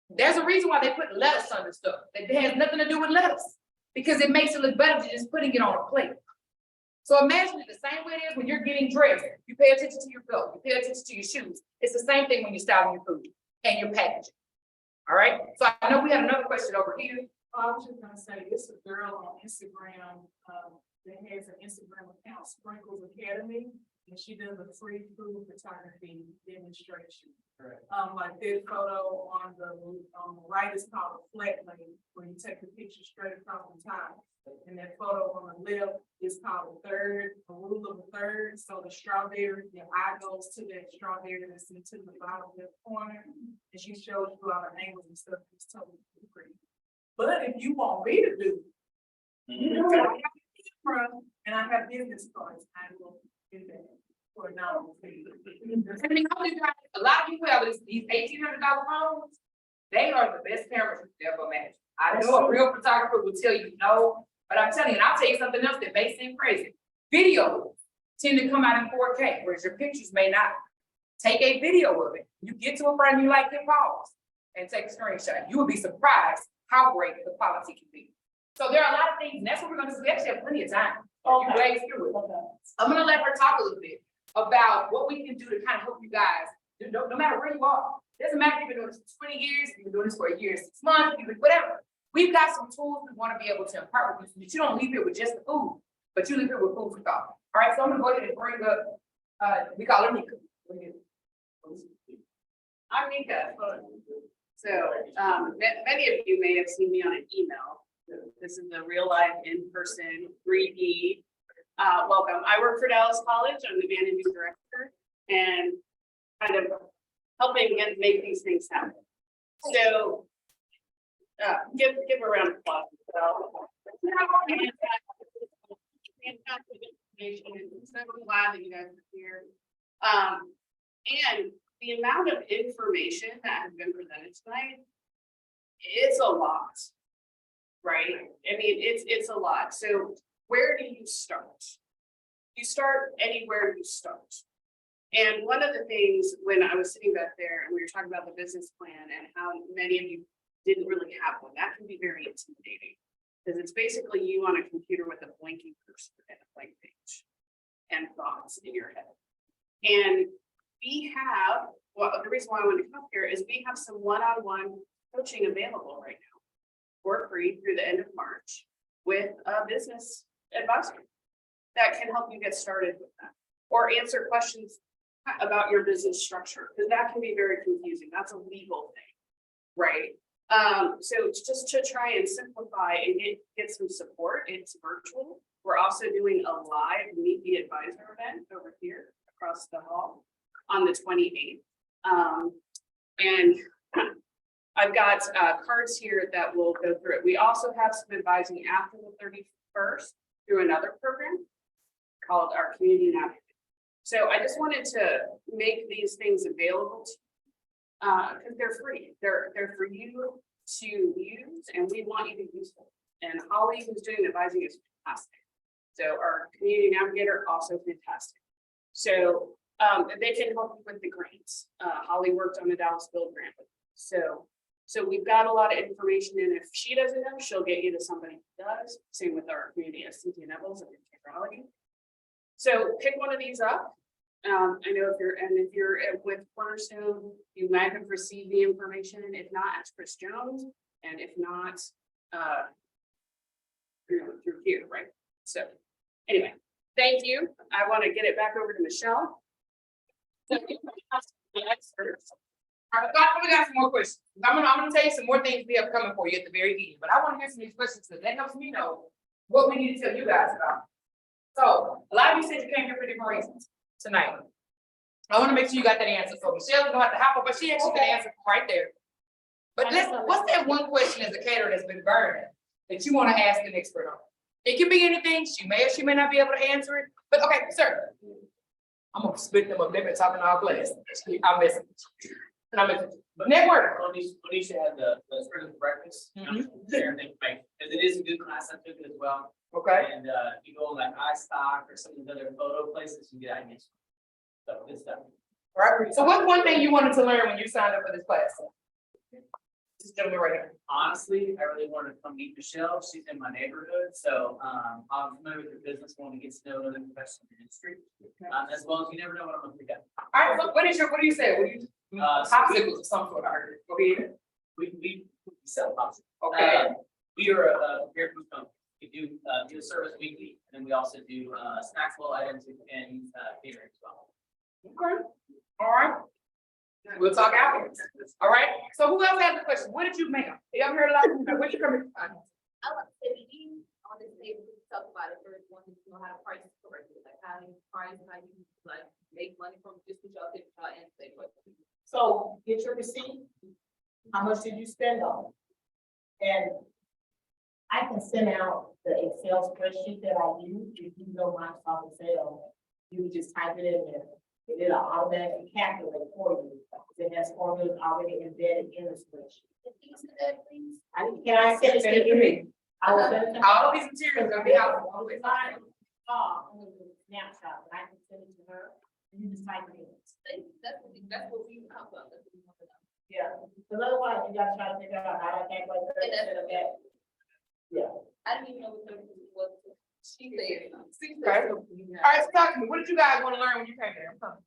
There's a reason why they put lettuce under stuff. That has nothing to do with lettuce. Because it makes it look better than just putting it on a plate. So imagine it the same way it is when you're getting dressed. You pay attention to your belt, you pay attention to your shoes. It's the same thing when you're styling your food and your packaging. All right, so I know we had another question over here. I was just gonna say, it's a girl on Instagram, that has an Instagram account, Sprinkles Academy, and she does a free food photography demonstration. Correct. Like this photo on the right is called a flat lay, where you take the picture straight across the top. And that photo on the left is called a rule of a third. So the strawberry, your eye goes to that strawberry that's into the bottom left corner. And she shows you all the angles and stuff. It's totally pretty. But if you want me to do, you know, I have a camera and I have business cards, I will do that. For a nominal fee. I mean, a lot of people have these $1,800 phones. They are the best cameras you could ever imagine. I know a real photographer will tell you no, but I'm telling you, and I'll tell you something else that may seem crazy. Videos tend to come out in 4K, whereas your pictures may not. Take a video of it. You get to a friend you like, hit pause and take a screenshot. You will be surprised how great the quality can be. So there are a lot of things, and that's what we're gonna do. We actually have plenty of time. You blaze through it. I'm gonna let her talk a little bit about what we can do to kind of help you guys, no matter where you are. Doesn't matter if you've been doing this for 20 years, if you've been doing this for a year, 6 months, whatever. We've got some tools we want to be able to impart with you, so that you don't leave here with just the food, but you leave here with food for thought. All right, so I'm gonna go ahead and bring up, we call her Nika. I'm Nika. So, many of you may have seen me on an email. This is a real life, in-person, 3D. Welcome. I work for Dallas College. I'm the managing director and kind of helping make these things happen. So, give a round of applause. Fantastic information. I'm so glad that you guys are here. And the amount of information that has been presented tonight, it's a lot, right? I mean, it's a lot. So where do you start? You start anywhere you start. And one of the things when I was sitting back there and we were talking about the business plan and how many of you didn't really have one, that can be very intimidating. Because it's basically you on a computer with a blinking cursor and a blank page and thoughts in your head. And we have, well, the reason why I want to come up here is we have some one-on-one coaching available right now for free through the end of March with a business advisor that can help you get started with that or answer questions about your business structure, because that can be very confusing. That's a legal thing, right? So just to try and simplify and get some support, it's virtual. We're also doing a live Meet the Advisor event over here across the hall on the 28th. And I've got cards here that will go through it. We also have some advising after the 31st through another program called our Community Navigator. So I just wanted to make these things available to because they're free. They're for you to use, and we want you to use them. And Holly, who's doing advising, is fantastic. So our Community Navigator also fantastic. So they can help you with the grants. Holly worked on the Dallas Build grant with us. So we've got a lot of information, and if she doesn't know, she'll get you to somebody who does. Same with our community, Cynthia Nevels of Integrality. So pick one of these up. I know if you're with Cornerstone, you might have received the information. If not, ask Chris Jones, and if not, through here, right? So anyway, thank you. I want to get it back over to Michelle. So the experts. All right, we got some more questions. I'm gonna tell you some more things we have coming for you at the very end, but I want to hear some of these questions because that helps me know what we need to tell you guys about. So a lot of you said you came here for different reasons tonight. I want to make sure you got that answer. So Michelle's gonna have to hop up, but she actually can answer right there. But what's that one question as a caterer that's been burning that you want to ask an expert on? It can be anything. She may or she may not be able to answer it. But okay, sir. I'm gonna split them up. They've been talking all class. I'm missing. And I'm missing. But network. Alicia had the sort of breakfast. Share information, because it is a good class. I took it as well. Okay. And you go like iStock or some of these other photo places, you get ideas. So good stuff. All right. So what's one thing you wanted to learn when you signed up for this class? This gentleman right here. Honestly, I really wanted to come meet Michelle. She's in my neighborhood, so I'm familiar with her business, wanting to get to know another professional in the industry. As well as you never know what I'm gonna pick up. All right. So what do you say? What do you? Popsicles of some sort. I heard. Okay. We sell popsicles. Okay. We are a beer food company. We do service weekly, and then we also do snackable items and catering as well. Okay. All right. We'll talk afterwards. All right. So who else has a question? What did you make? You haven't heard a lot of people. Where'd you come from? I want to say, on this table, we talk about it, first one, to know how to price it correctly, like how you price, how you like make money from just what y'all did, y'all answer that question. So get your receipt. How much did you spend on it? And I can send out the Excel spreadsheet that I use, if you know Microsoft Excel. You would just type it in there, and it'll automatically calculate for you. It has formulas already embedded in the spreadsheet. Can you say that, please? Can I send it to you? I will send it to you. All of these materials gonna be out all the way. Snapshot, and I can send it to her, and you just type it in. That's what we come up with. Yeah, because otherwise you gotta try to figure out how to calculate And that's- that. Yeah. I didn't even know what she said. Okay. All right, so talk to me. What did you guys want to learn when you came here? I'm coming.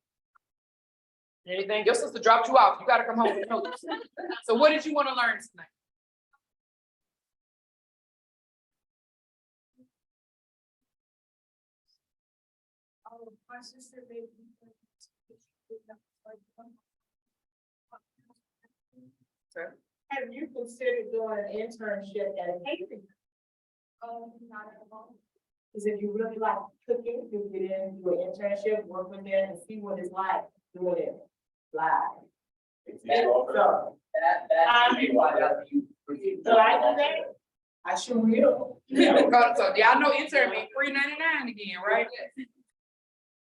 Anything? Your sister dropped you off. You gotta come home with notes. So what did you want to learn tonight? My sister made. Have you considered doing an internship at a catering? Not at all. Because if you really like cooking, you get in, do an internship, work with them and see what it's like doing it live. So, so I do that. I sure will. So y'all know intern be $3.99 again, right?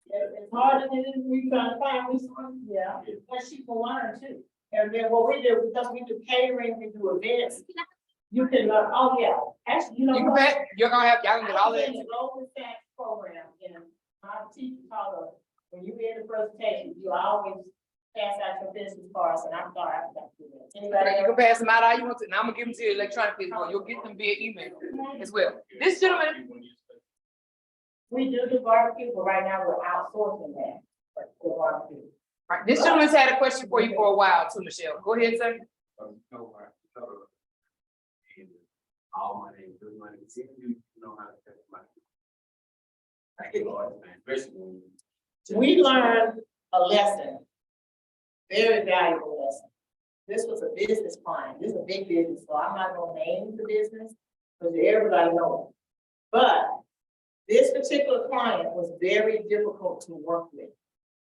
It's harder than it is we trying to find resources, yeah, but she can learn too. And then what we do, because we do catering, we do events, you can learn, oh yeah, actually, you know. You can bet, y'all gonna get all of I that. was in the Golden Sachs program, and my teacher taught us, when you read the presentation, you always pass out your business cards, and I'm sorry, I forgot to do that. Anybody You else? can pass them out how you want to, and I'm gonna give them to you electronically, but you'll get them via email as well. This gentleman, We do barbecue, but right now we're outsourcing that, but the barbecue. all right, this gentleman's had a question for you for a while too, Michelle. Go ahead, sir. All money, good money, see if you know how to take money. I get lost, man, especially when We learned a lesson, very valuable lesson. This was a business client, this is a big business, so I'm not gonna name the business, because everybody knows. But this particular client was very difficult to work with.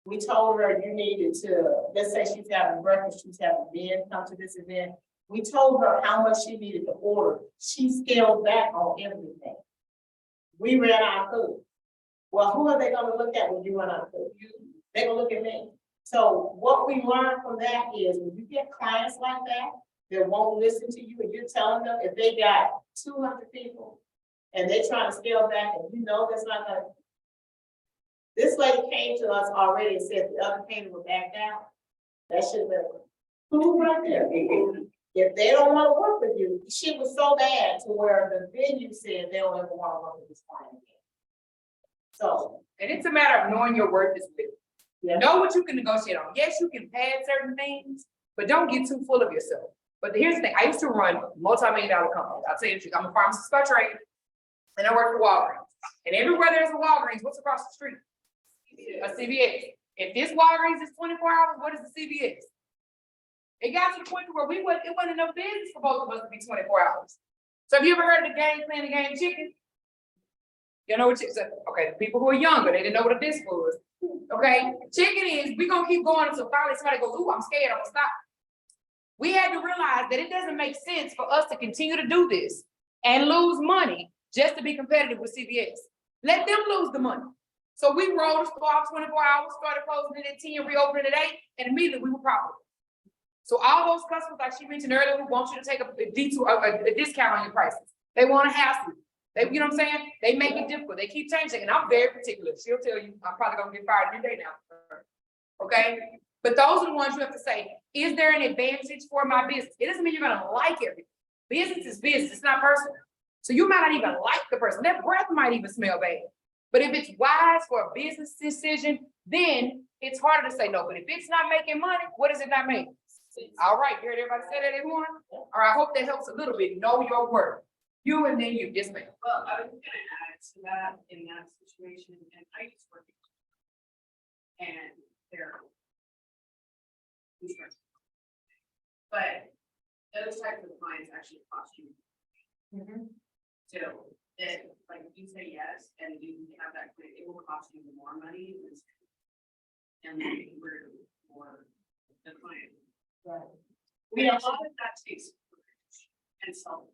We told her you needed to, let's say she's having breakfast, she's having men come to this event. We told her how much she needed to order. She scaled back on everything. We ran out of food. Well, who are they gonna look at when you run out of food? They're gonna look at me. So what we learned from that is when you get clients like that won't listen to you and you're telling them if they got 200 people and they're trying to scale back and you know that's not gonna. This lady came to us already and said the other payment was backed out. That should have been who right there. If they don't want to work with you, shit was so bad to where the venue said they don't ever want to work with this client again. So, And it's a matter of knowing your worth is big. yeah. Know what you can negotiate on. Yes, you can pad certain things, but don't get too full of yourself. But here's the thing, I used to run multi-million-dollar companies. I'll tell you the truth, I'm a pharmacist by trade, and I work for Walgreens. And everywhere there's a Walgreens, what's across the street? A CVS. If this Walgreens is 24 hours, what is the CVS? It got to the point where it wasn't enough business for both of us to be 24 hours. So have you ever heard of the game playing the game chicken? You know what chicken? Okay, the people who are younger, they didn't know what a disc was. Okay, chicken is, we're gonna keep going until finally somebody goes, ooh, I'm scared, I'm gonna stop. We had to realize that it doesn't make sense for us to continue to do this and lose money just to be competitive with CVS. Let them lose the money. So we rolled the store off 24 hours, started closing it at 10, reopening at 8, and immediately we were profitable. So all those customers, like she mentioned earlier, who want you to take a detour, a discount on your prices, they want to hassle you. They, you know what I'm saying? They make it difficult. They keep changing, and I'm very particular. She'll tell you, I'm probably gonna get fired any day now. Okay? But those are the ones you have to say, is there an advantage for my business? It doesn't mean you're gonna like everything. Business is business, it's not personal. So you might not even like the person. Their breath might even smell bad. But if it's wise for a business decision, then it's harder to say no. But if it's not making money, what does it not make? All right, you heard everybody say that, everyone? All right, I hope that helps a little bit. Know your worth. You and then you, yes, ma'am. Well, I was gonna add to that in that situation, and I used to work. And they're. But those types of clients actually cost you. So, if, like, if you say yes, and you have that, client, it will cost you more money. And then for the client. Right. We a lot of that takes courage and self.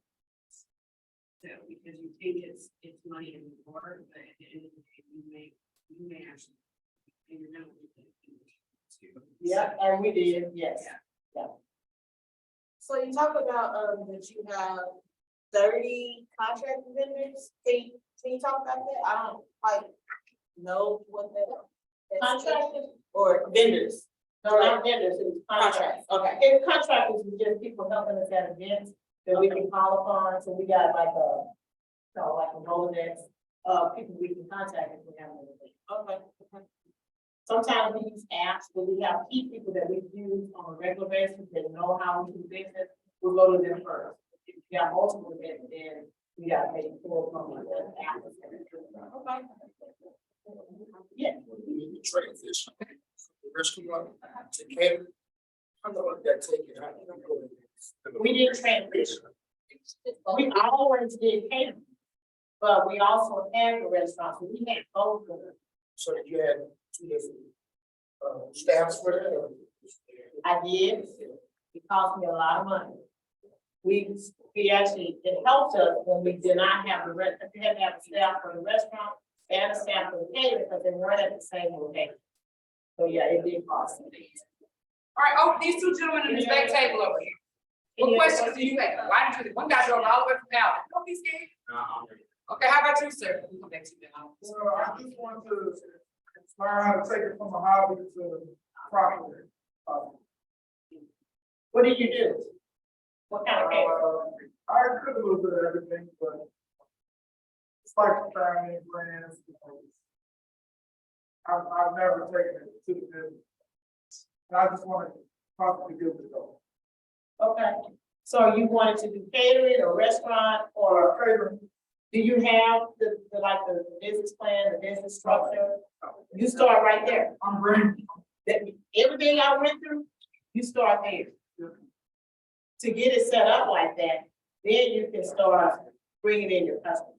So, because you think it's money in the door, but at the end of the day, you may actually Yeah, and we did, yes. So you talk about, that you have 30 contract vendors, can you talk about that? I don't quite know what that. Contractors, Or vendors, no, not vendors, it's contracts. contracts, okay. And contractors is just people helping us at events that we can call upon, so we got like a, like a Rolodex, people we can contact if we have anything. Okay. Sometimes we use apps, but we have key people that we use on a regular basis that know how we do business, we'll go to them first. If we have multiple events, then we gotta make sure from the app. Okay. Yeah. Transition. Restaurant to catering. How long did that take you? How did you go in? We did transition. We always did catering, but we also had the restaurants, so we had both of them. So you had two different staffs for that or? I did, it cost me a lot of money. We actually, it helped us when we did not have the rest, we had to have a staff for the restaurant and a staff for the catering, because they weren't at the same location. So yeah, it did cost me. All right, oh, these two gentlemen in this back table over here. What questions do you have? Why did you, one guy drove all the way from Dallas, don't be scared. Okay, how about you, sir? We'll come back to you now. Well, I just want to learn how to take it from a hobby to profit. What did you do? What kind of catering? I cook a little bit of everything, but it's like family and friends. I've never taken it to the business. And I just want to possibly give it a go. Okay, so you wanted to do catering or restaurant or catering? Do you have the like the business plan, the business structure? You start right there. I'm bringing. Everything I went through, you start there. To get it set up like that, then you can start bringing in your customers.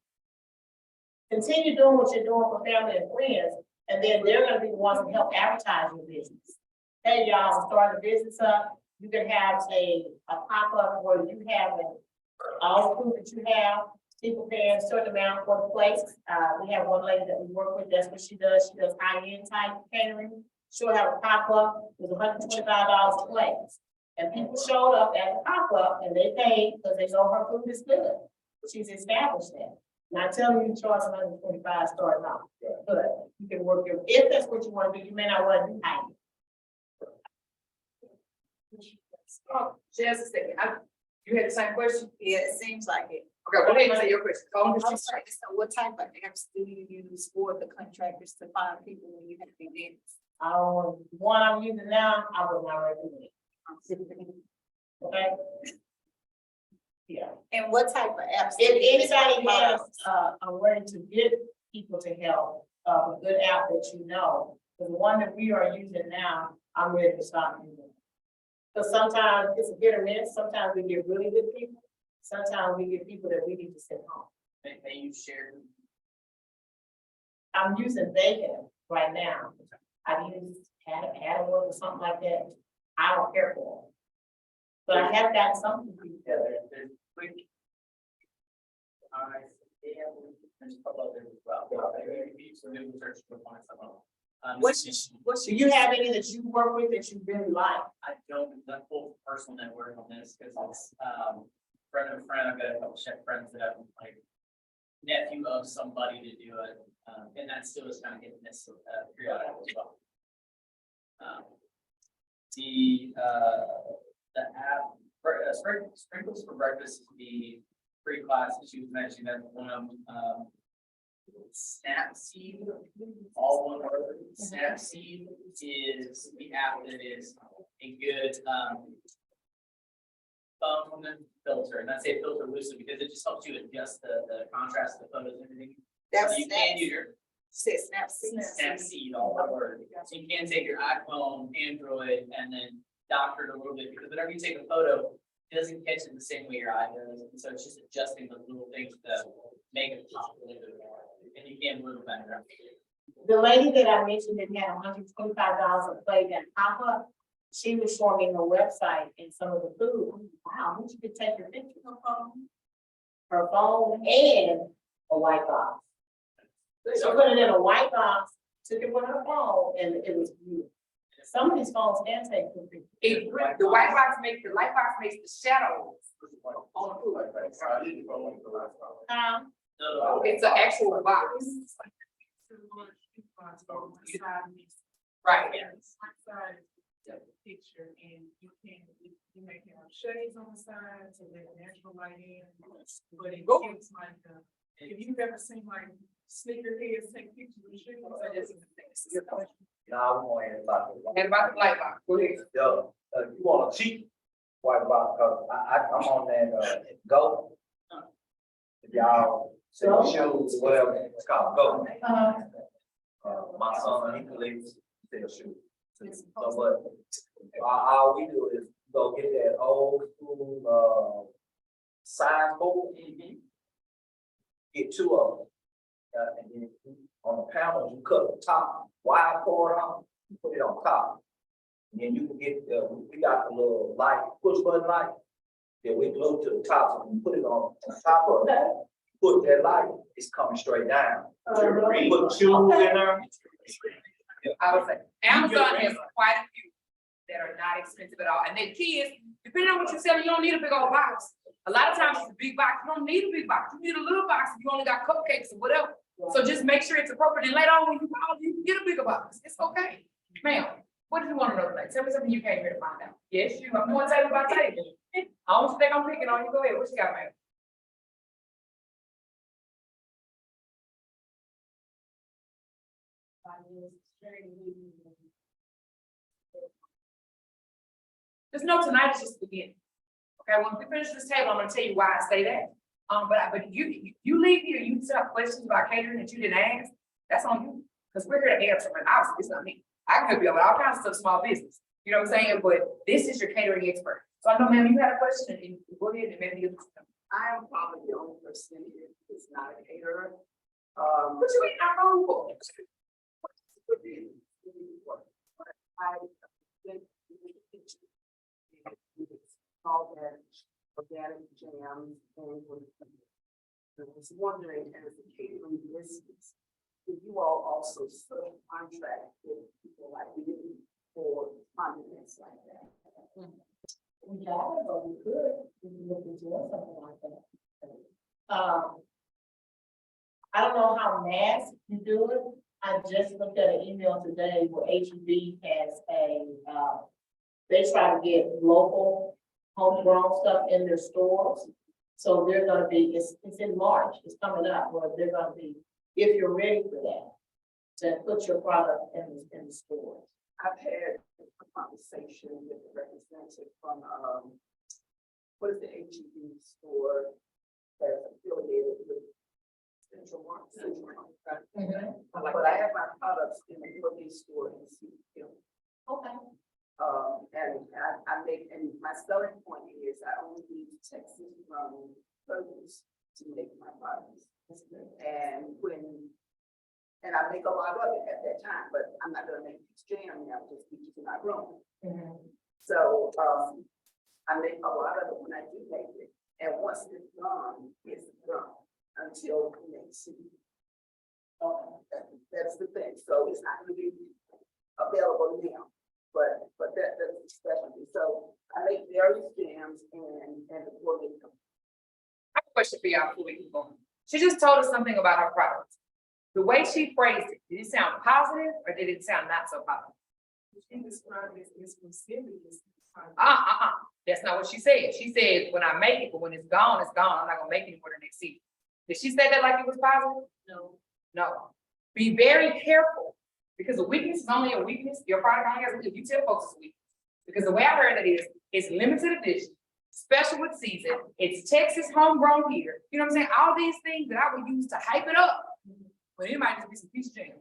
Continue doing what you're doing for family and friends, and then they're gonna be the ones who help advertise your business. Hey, y'all, I'm starting a business up. You can have a pop-up where you have all the food that you have. People paying a certain amount for the place. We have one lady that we work with, that's what she does. She does high-end type catering. She'll have a pop-up, it's $125 a place. And people showed up at the pop-up and they paid because they know her food is good. She's established that. Not telling you to charge $125 starting off, but you can work your, if that's what you want to do, you may not want to do high. Oh, just a second. You had the same question? Yeah, it seems like it. Okay, go ahead and say your question. Go on, I'm just- sorry, so what type of apps do you use for the contractors to find people when you have events? One I'm using now, I would not recommend. Okay? Yeah. And what type of apps? If anybody has a way to get people to help, a good app that you know, the one that we are using now, I'm ready to stop using. Because sometimes it's a hit or miss, sometimes we get really good people, sometimes we get people that we need to send home. They use shared. I'm using Bacon right now. I've used Caterin or something like that. I don't care for it. But I have got something together. There's quick. There's a couple others as well. Maybe some new research to find some of them. Do you have any that you work with that you really like? I don't, that full personal network on this, because it's, friend of a friend, I've got a couple chef friends that have like nephew of somebody to do it, and that still is kind of hitting this, periodically as well. The app, sprinkles for breakfast is the free class that she was mentioning, that's one of them, Snapseed, all one word. Snapseed is the app that is a good phone filter, and I say filter loosely because it just helps you adjust the contrast of the photos and everything. That's So you can use your Snapseed. all one word. So you can take your iPhone, Android, and then doctor it a little bit, because whenever you take a photo, it doesn't catch it the same way your eye does, and so it's just adjusting those little things to make it pop a little bit more. And you can move it better. The lady that I mentioned that had $125 a plate that pop up, she was showing me her website and some of the food. I'm like, wow, you could take your picture of her phone and a white box. She put it in a white box took it with her phone, and it was beautiful. Some of these phones can take good pictures. The white box makes, the light box makes the shadows on the food. It's an actual box. Right. One side is the picture, and you may have shades on the side to let natural light in, but it looks like, if you've ever seen like sneakerheads take pictures of shoes, so that's the thing. No, I want to about it. And about the light box, go ahead. Yo, you want a cheap white box, cause I'm on that, Go. If y'all see the shoes, whatever, it's called Go. My son, he collects their shoes. So what, all we do is go get that old school, size board. Get two of them. And then on the panel, you cut the top wide cord off, you put it on top. And then you can get, we got the little light, push button light, that we glue to the top, so when you put it on top of it, put that light, it's coming straight down. Put shoes in there. I would say Amazon has quite a few that are not expensive at all. And then kids, depending on what you're selling, you don't need a big old box. A lot of times it's a big box. You don't need a big box. You need a little box if you only got cupcakes or whatever. So just make sure it's appropriate. And later on when you call, you can get a bigger box. It's okay. Ma'am, what did you want to know tonight? Tell me something you came here to find out. Yes, you. I'm going table by table. I don't think I'm picking on you. Go ahead. What you got, ma'am? Just know tonight is just the beginning. Okay, when we finish this table, I'm gonna tell you why I say that. But you leave here, you still have questions about catering that you didn't ask, that's on you. Because we're here to answer them, and obviously it's not me. I can help you out with all kinds of stuff, small business. You know what I'm saying? But this is your catering expert. So I know, ma'am, you had a question, and go ahead and maybe you. I am probably the only person here who's not a caterer. What you eating our phone for? I went to the kitchen. All that organic jams and I was wondering, as a catering business, do you all also contract with people like you for condiments like that? We haven't, but we could, we can look into something like that. I don't know how mass you do it. I just looked at an email today where HEB has they try to get local homegrown stuff in their stores. So they're gonna be, it's in March, it's coming up, where they're gonna be, if you're ready for that, to put your product in the stores. I've had a conversation with the representative from, what is the HEB store that's affiliated with Central Market? But I have my products in the UAB store in Seafield. Okay. And I make, and my selling point is I only use Texas from produce to make my products. And I make a lot of it at that time, but I'm not gonna make peach jam now, just peaches in my room. So, I make a lot of it when I do make it, and once it's done until next season. That's the thing, so it's not gonna be available now. But that's a specialty. So I make various jams and the gourmet. I have a question for y'all before we keep going. She just told us something about her products. The way she phrased it, did it sound positive or did it sound not so positive? She described it as exclusivity. That's not what she said. She said, when I make it, but when it's gone, it's gone. I'm not gonna make it for the next season. Did she say that like it was positive? No. No. Be very careful. Because a weakness is only a weakness. Your product only has a weakness. You tell folks it's a weakness. Because the way I heard it is, it's limited edition, special with season, it's Texas homegrown here. You know what I'm saying? All these things that I would use to hype it up. But it might just be some peach jam.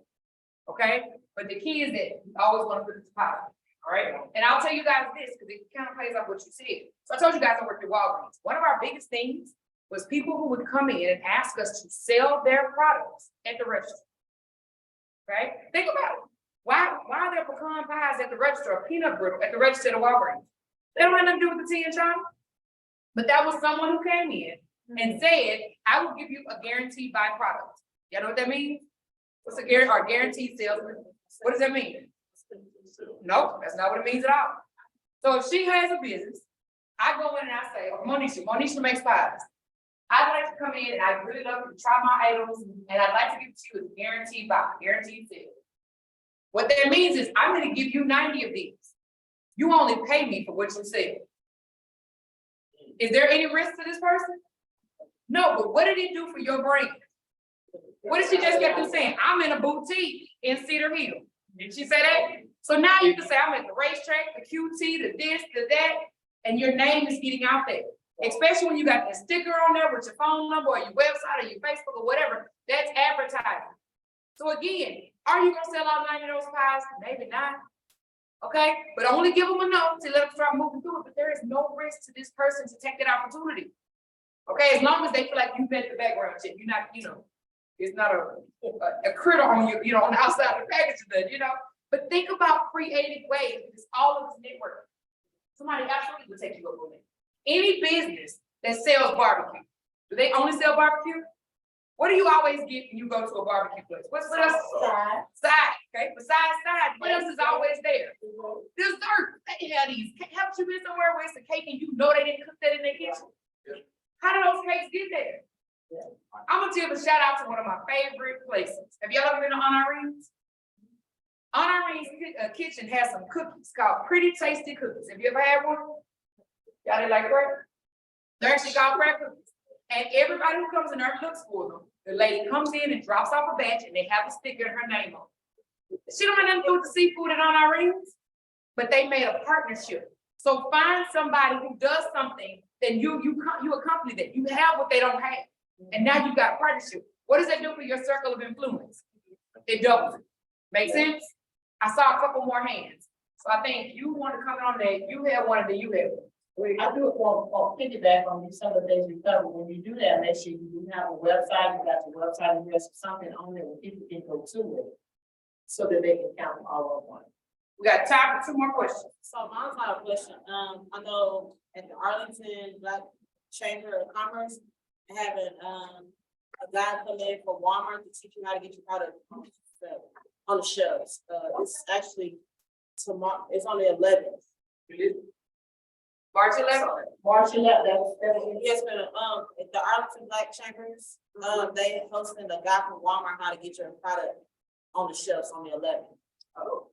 Okay? But the key is that you always want to put it to positive. All right? And I'll tell you guys this, because it kind of plays off what you said. So I told you guys I worked at Walgreens. One of our biggest things was people who would come in and ask us to sell their products at the register. Okay, think about it. Why are there pecan pies at the register or peanut brittle at the register at Walgreens? They don't have nothing to do with the tea and China. But that was someone who came in and said, I will give you a guaranteed buy product. You know what that means? What's a guaranteed salesman? What does that mean? Nope, that's not what it means at all. So if she has a business, I go in and I say, oh, Monisha makes pies. I'd like to come in and I'd really love to try my items and I'd like to give it to you as guaranteed buy, guaranteed sale. What that means is I'm gonna give you 90 of these. You only pay me for what you sell. Is there any risk to this person? No, but what did it do for your brand? What did she just get through saying? I'm in a boutique in Cedar Hill. Did she say that? So now you can say I'm at the racetrack, the QT, the this, the that, and your name is getting out there. Especially when you got that sticker on there with your phone number or your website or your Facebook or whatever, that's advertising. So again, are you gonna sell out 90 of those pies? Maybe not. Okay, but only give them enough to let them start moving through it, but there is no risk to this person to take that opportunity. Okay, as long as they feel like you met the background check, you're not, it's not a critter on you, on the outside of the package, but think about creative ways, because all of this network, somebody absolutely will take you up on it. Any business that sells barbecue, do they only sell barbecue? What do you always get when you go to a barbecue place? What else? Side, okay, besides side, what else is always there? Dessert, they have these, haven't you been somewhere where it's a cake and you know they didn't cook that in their kitchen? How do those cakes get there? I'm gonna give a shout out to one of my favorite places. Have y'all ever been to Honorene's? Honorene's kitchen has some cookies called Pretty Tasty Cookies. Have you ever had one? Y'all didn't like crack? They're actually called crack cookies. And everybody who comes in there looks for them. The lady comes in and drops off a batch and they have a sticker and her name on it. She don't have nothing to do with the seafood at Honorene's, but they made a partnership. So find somebody who does something, then you accompany that. You have what they don't have. And now you got a partnership. What does that do for your circle of influence? It doubles it. Make sense? I saw a couple more hands. So I think you want to come on that, you have one and then you have one. I do it for piggyback on some of the things we covered. When you do that, make sure you have a website, you got your website, and there's something on there where people can go to it. So that they can count all of one. We got time for 2 more questions. So mine's not a question. I know at the Arlington Black Chamber of Commerce, having a guy come in for Walmart to teach you how to get your product on the shelves. It's actually tomorrow. It's on the 11th. March 11th. March 11th, Yes, but at the Arlington Black Chambers, they hosting a guy from Walmart how to get your product on the shelves on the 11th. Oh.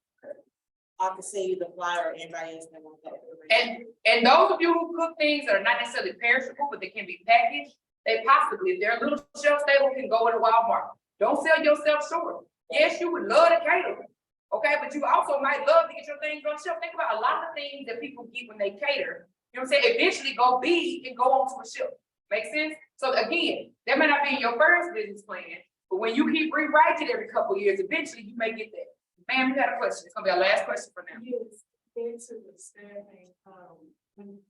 I can send you the flyer. Anybody else that wants that. And those of you who cook things that are not necessarily perishable, but they can be packaged, they possibly, if they're a little shelf stable, can go into Walmart. Don't sell yourself short. Yes, you would love to cater, okay, but you also might love to get your things on the shelf. Think about a lot of things that people get when they cater. You know what I'm saying? Eventually go big and go onto a shelf. Make sense? So again, that may not be in your first business plan, but when you keep rewriting it every couple of years, eventually you may get there. Ma'am, you had a question. It's gonna be our last question for now. Yes, into the staffing,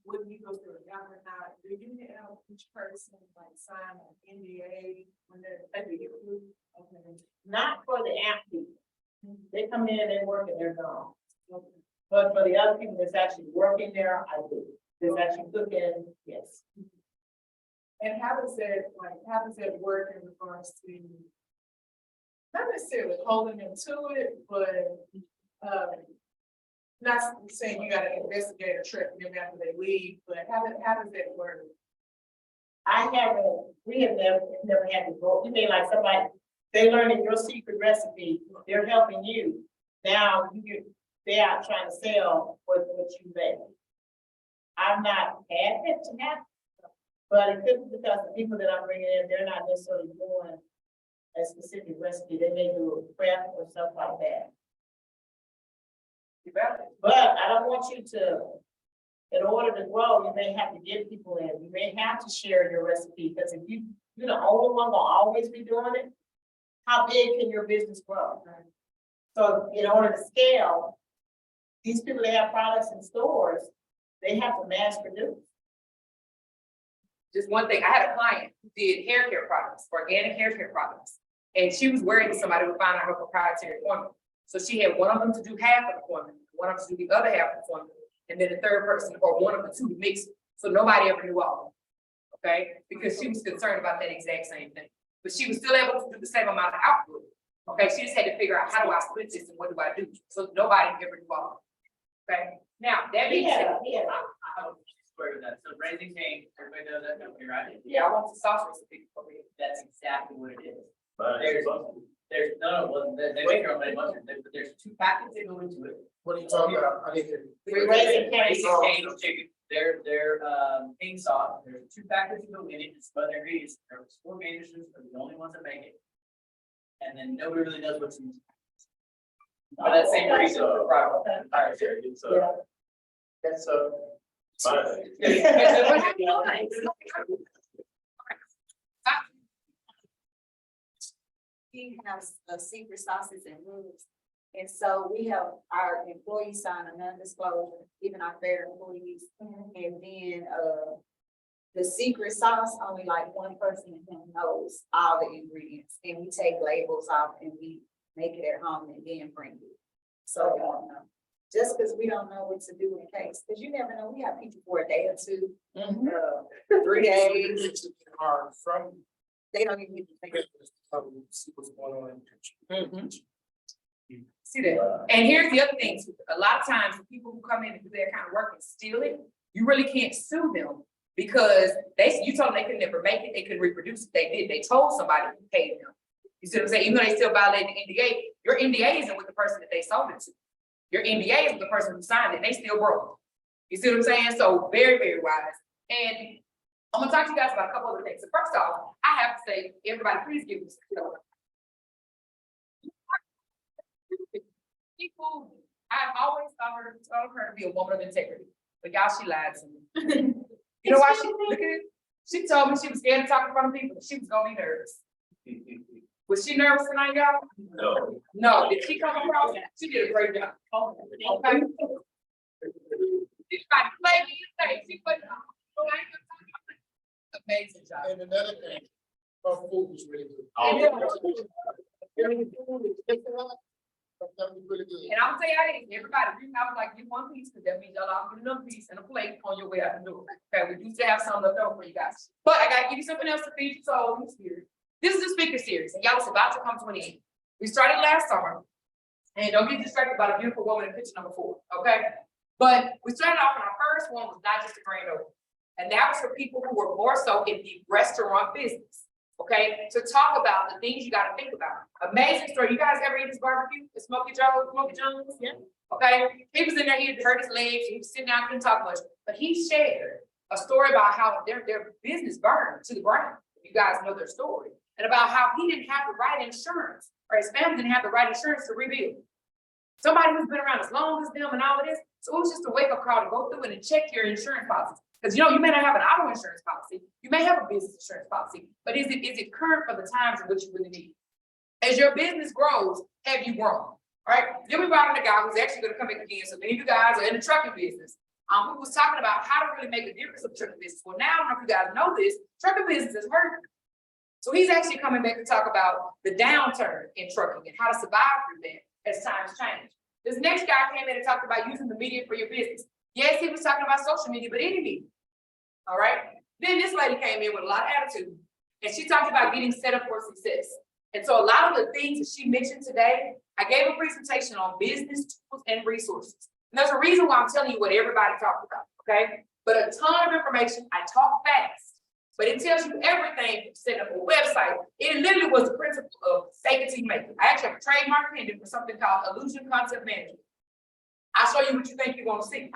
when you go through a government, do you have each person like sign an NDA when they're? Okay. not for the amp people. They come in, they work, and they're gone. But for the other people that's actually working there, I do. That's actually cooking, yes. And how does that work in regards to? Not necessarily holding them to it, but, not saying you gotta investigate or track them after they leave, but how does that work? We have never had to go, you mean like somebody, they learning your secret recipe, they're helping you. Now they're out trying to sell what you make. I've not had it to happen, but it could be because the people that I'm bringing in, they're not necessarily doing a specific recipe. They may do a prep or stuff like that. But I don't want you to, in order to grow, you may have to get people in. You may have to share your recipe, because if you're the only one gonna always be doing it, how big can your business grow? So in order to scale, these people that have products in stores, they have to mass produce. Just one thing, I had a client who did hair care products, organic hair care products. And she was worried that somebody would find out her proprietary formula. So she had one of them to do half of the formula, one of them to do the other half of the formula, and then the third person or one of the two to mix it. So nobody ever knew all of them, okay? Because she was concerned about that exact same thing. But she was still able to do the same amount of output, Okay, she just had to figure out how do I split this and what do I do, so nobody ever involved. Okay, now, that being said, Yeah. I have a story with that. So Raising Cane, everybody knows that company, right? yeah, I want the sauce recipe for me. That's exactly what it is. But There's, well, they make their own honey mustard, but there's two packets that go into it. What are you talking about? I didn't hear you. Raising Cane. Raising Cane chicken, their cane sauce, there's two packets that go in it, it's other ingredients, there's 4 managers, are the only ones that make it. And then nobody really knows what's in it. For that same reason, for private. All right, sure. It's, Yeah. that's, fine. We have secret sauces and rules. And so we have our employees sign a non-disclosure, even our fair employees. And then, the secret sauce, only like one person in him knows all the ingredients. And we take labels off and we make it at home and then bring it. So, just because we don't know what to do in case, because you never know, we have people for a day or two, 3 days, Are from. they don't even get to think. See what's going on in the kitchen. See that? And here's the other thing, too. A lot of times, the people who come in and do that kind of work and steal it, you really can't sue them. Because you told them they could never make it, they could reproduce it, they did, they told somebody who paid them. You see what I'm saying? Even though they still violated the NDA, your NDA isn't with the person that they sold it to. Your NDA is with the person who signed it, and they still broke. You see what I'm saying? So very, very wise. And I'm gonna talk to you guys about a couple other things. So first off, I have to say, everybody, please give me some. People, I've always thought her to be a woman of integrity, but y'all, she lied to me. You know why look at it? She told me she was scared to talk in front of people. She was gonna be nervous. Was she nervous tonight, y'all? No. No. Did she come across? She did a great job. Okay. She tried to play me and say she put. Amazing job. And another thing, our food was really good. That was really good. And I'm saying, everybody, I was like, get one piece, because that means y'all all get another piece and a plate on your way out the door. Okay, we do still have some left over for you guys. But I gotta give you something else to feed your soul and spirit. This is the speaker series, and y'all, it's about to come to an end. We started last summer, and don't get distracted by the beautiful woman in picture number 4, okay? But we started off, and our first one was not just a grand opening. And that was for people who were more so in the restaurant business. Okay, to talk about the things you got to think about. Amazing story. You guys ever eat his barbecue? The Smoky Jones? Yeah. Okay, he was in there, he had hurt his legs, he was sitting down, couldn't talk much, but he shared a story about how their business burned to the ground. You guys know their story, and about how he didn't have the right insurance, or his family didn't have the right insurance to rebuild. Somebody who's been around as long as them and all of this, so it was just a wake-up call to go through it and check your insurance policies. Because you may not have an auto insurance policy, you may have a business insurance policy, but is it current for the times in which you really need? As your business grows, have you grown? All right. Then we brought in a guy who's actually going to come back again. So many of you guys are in the trucking business. Who was talking about how to really make a difference of trucking business. Well, now I don't know if you guys know this, trucking business is hurting. So he's actually coming back to talk about the downturn in trucking and how to survive through that as times change. This next guy came in and talked about using the media for your business. Yes, he was talking about social media, but any media. All right. Then this lady came in with a lot of attitude, and she talked about getting set up for success. And so a lot of the things that she mentioned today, I gave a presentation on business tools and resources. And there's a reason why I'm telling you what everybody talked about, okay? But a ton of information, I talk fast, but it tells you everything to set up a website. It literally was the principle of fake it till you make it. I actually have a trademark pending for something called illusion concept management. I'll show you what you think you're gonna see.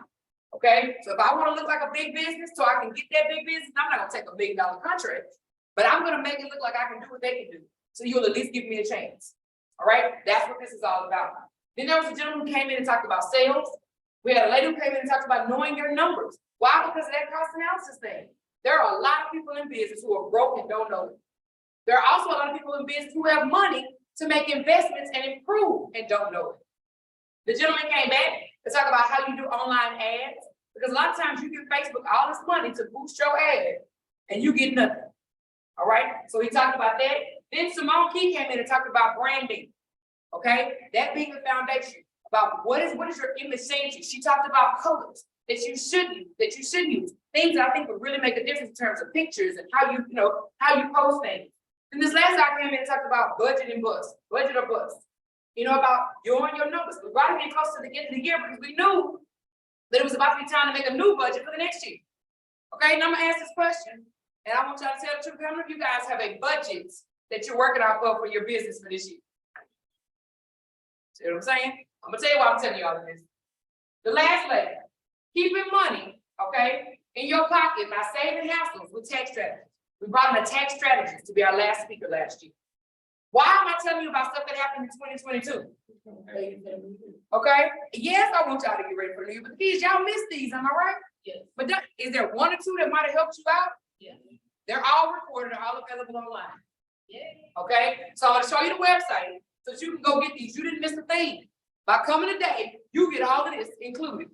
Okay, so if I want to look like a big business so I can get that big business, I'm not gonna take $1 billion contract, but I'm gonna make it look like I can do what they can do. So you'll at least give me a chance. All right, that's what this is all about. Then there was a gentleman who came in and talked about sales. We had a lady who came in and talked about knowing your numbers. Why? Because of that cost analysis thing. There are a lot of people in business who are broke and don't know it. There are also a lot of people in business who have money to make investments and improve and don't know it. The gentleman came back to talk about how you do online ads, because a lot of times you give Facebook all this money to boost your ad and you get nothing. All right, so he talked about that. Then Simone Key came in and talked about branding. Okay, that being the foundation about what is your image saying to you. She talked about colors that you shouldn't use, things that I think would really make a difference in terms of pictures and how you post things. And this last I came in and talked about budget and bust, budget or bust. You know, about your numbers. We brought it in close to the end of the year because we knew that it was about to be time to make a new budget for the next year. Okay, now I'm gonna ask this question, and I want y'all to tell the truth. How many of you guys have a budget that you're working off of for your business for this year? See what I'm saying? I'm gonna tell you why I'm telling you all of this. The last layer, keeping money, okay, in your pocket by saving households with tax strategies. We brought in a tax strategist to be our last speaker last year. Why am I telling you about stuff that happened in 2022? Okay, yes, I want y'all to get ready for the new year, but these, y'all missed these, am I right? Yes. But is there one or two that might have helped you out? Yeah. They're all recorded, they're all available online. Yeah. Okay, so I'm gonna show you the website so that you can go get these. You didn't miss a thing. By coming today, you get all of this included.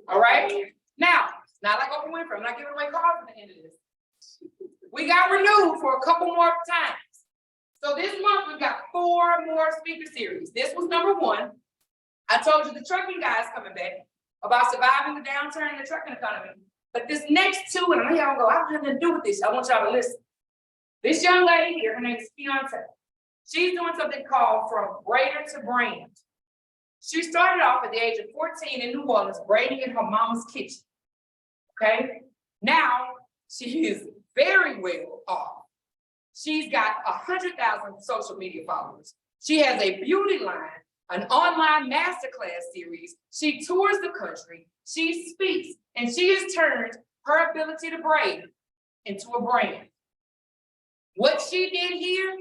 All right? Now, it's not like Oprah Winfrey. I'm not giving away cards at the end of this. We got renewed for a couple more times. So this month we've got 4 more speaker series. This was number 1. I told you the trucking guys coming back about surviving the downturn in the trucking economy. But this next 2, and I know y'all go, I don't have nothing to do with this. I want y'all to listen. This young lady here, her name is Fiance. She's doing something called From Braider to Brand. She started off at the age of 14 in New Orleans, braiding in her mama's kitchen. Okay, now she is very well off. She's got 100,000 social media followers. She has a beauty line, an online masterclass series. She tours the country. She speaks, and she has turned her ability to braid into a brand. What she did here,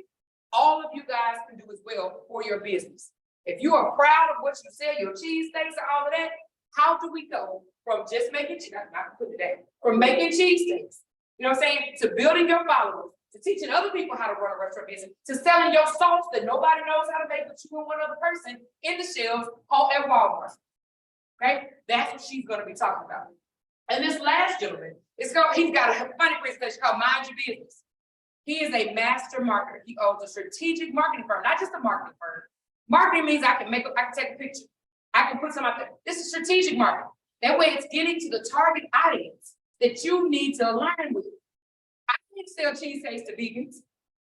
all of you guys can do as well for your business. If you are proud of what you sell, your cheesesteaks and all of that, how do we go from just making, from making cheesesteaks, you know what I'm saying, to building your followers, to teaching other people how to run a restaurant business, to selling your sauce that nobody knows how to make but you and one other person in the shelves at Walmart. Okay, that's what she's going to be talking about. And this last gentleman, he's got a funny presentation called Mind Your Business. He is a master marketer. He owns a strategic marketing firm, not just a marketing firm. Marketing means I can take a picture. I can put some out there. This is strategic marketing. That way it's getting to the target audience that you need to align with. I can't sell cheesesteaks to vegans.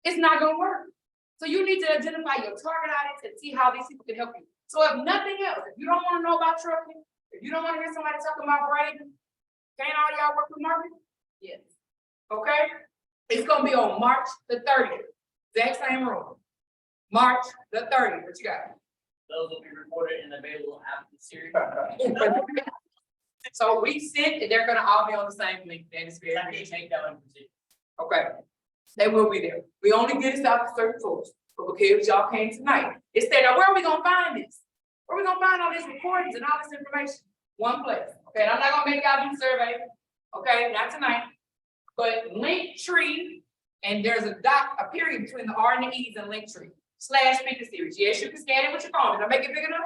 It's not gonna work. So you need to identify your target audience and see how these people can help you. So if nothing else, if you don't want to know about trucking, if you don't want to hear somebody talking about braiding, can't all y'all work with marketing? Yes. Okay? It's gonna be on March the 30th. Exact same room. March the 30th. What you got? Those will be recorded and available after the series. So we sent, they're gonna all be on the same link. That is very I can take that one. okay. They will be there. We only get this out to certain folks. But because y'all came tonight, it's there. Now where are we gonna find this? Where are we gonna find all these recordings and all this information? One place. Okay, and I'm not gonna make y'all do the survey. Okay, not tonight. But Linktree, and there's a period between the R and the E's and Linktree / speaker series. Yes, you can scan it with your phone. Did I make it big enough?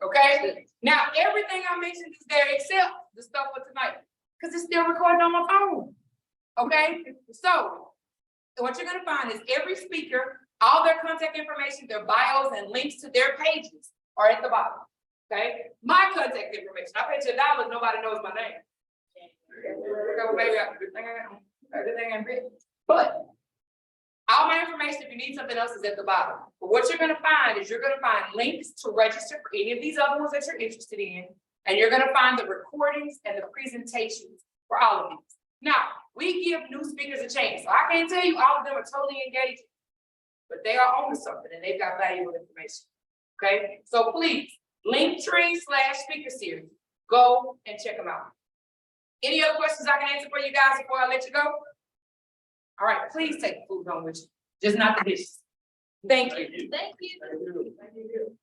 Okay. Now everything I mentioned is there except the stuff for tonight, because it's still recording on my phone. Okay. So what you're gonna find is every speaker, all their contact information, their bios, and links to their pages are at the bottom. Okay. My contact information. I paid you $1. Nobody knows my name. But all my information, if you need something else, is at the bottom. But what you're gonna find is you're gonna find links to register for any of these other ones that you're interested in, and you're gonna find the recordings and the presentations for all of these. Now, we give new speakers a chance. So I can't tell you all of them are totally engaged, but they are on something and they've got valuable information. Okay, so please, Linktree / speaker series, go and check them out. Any other questions I can answer for you guys before I let you go? All right, please take the food home with you, just not the dishes. Thank you. Thank you. Thank you.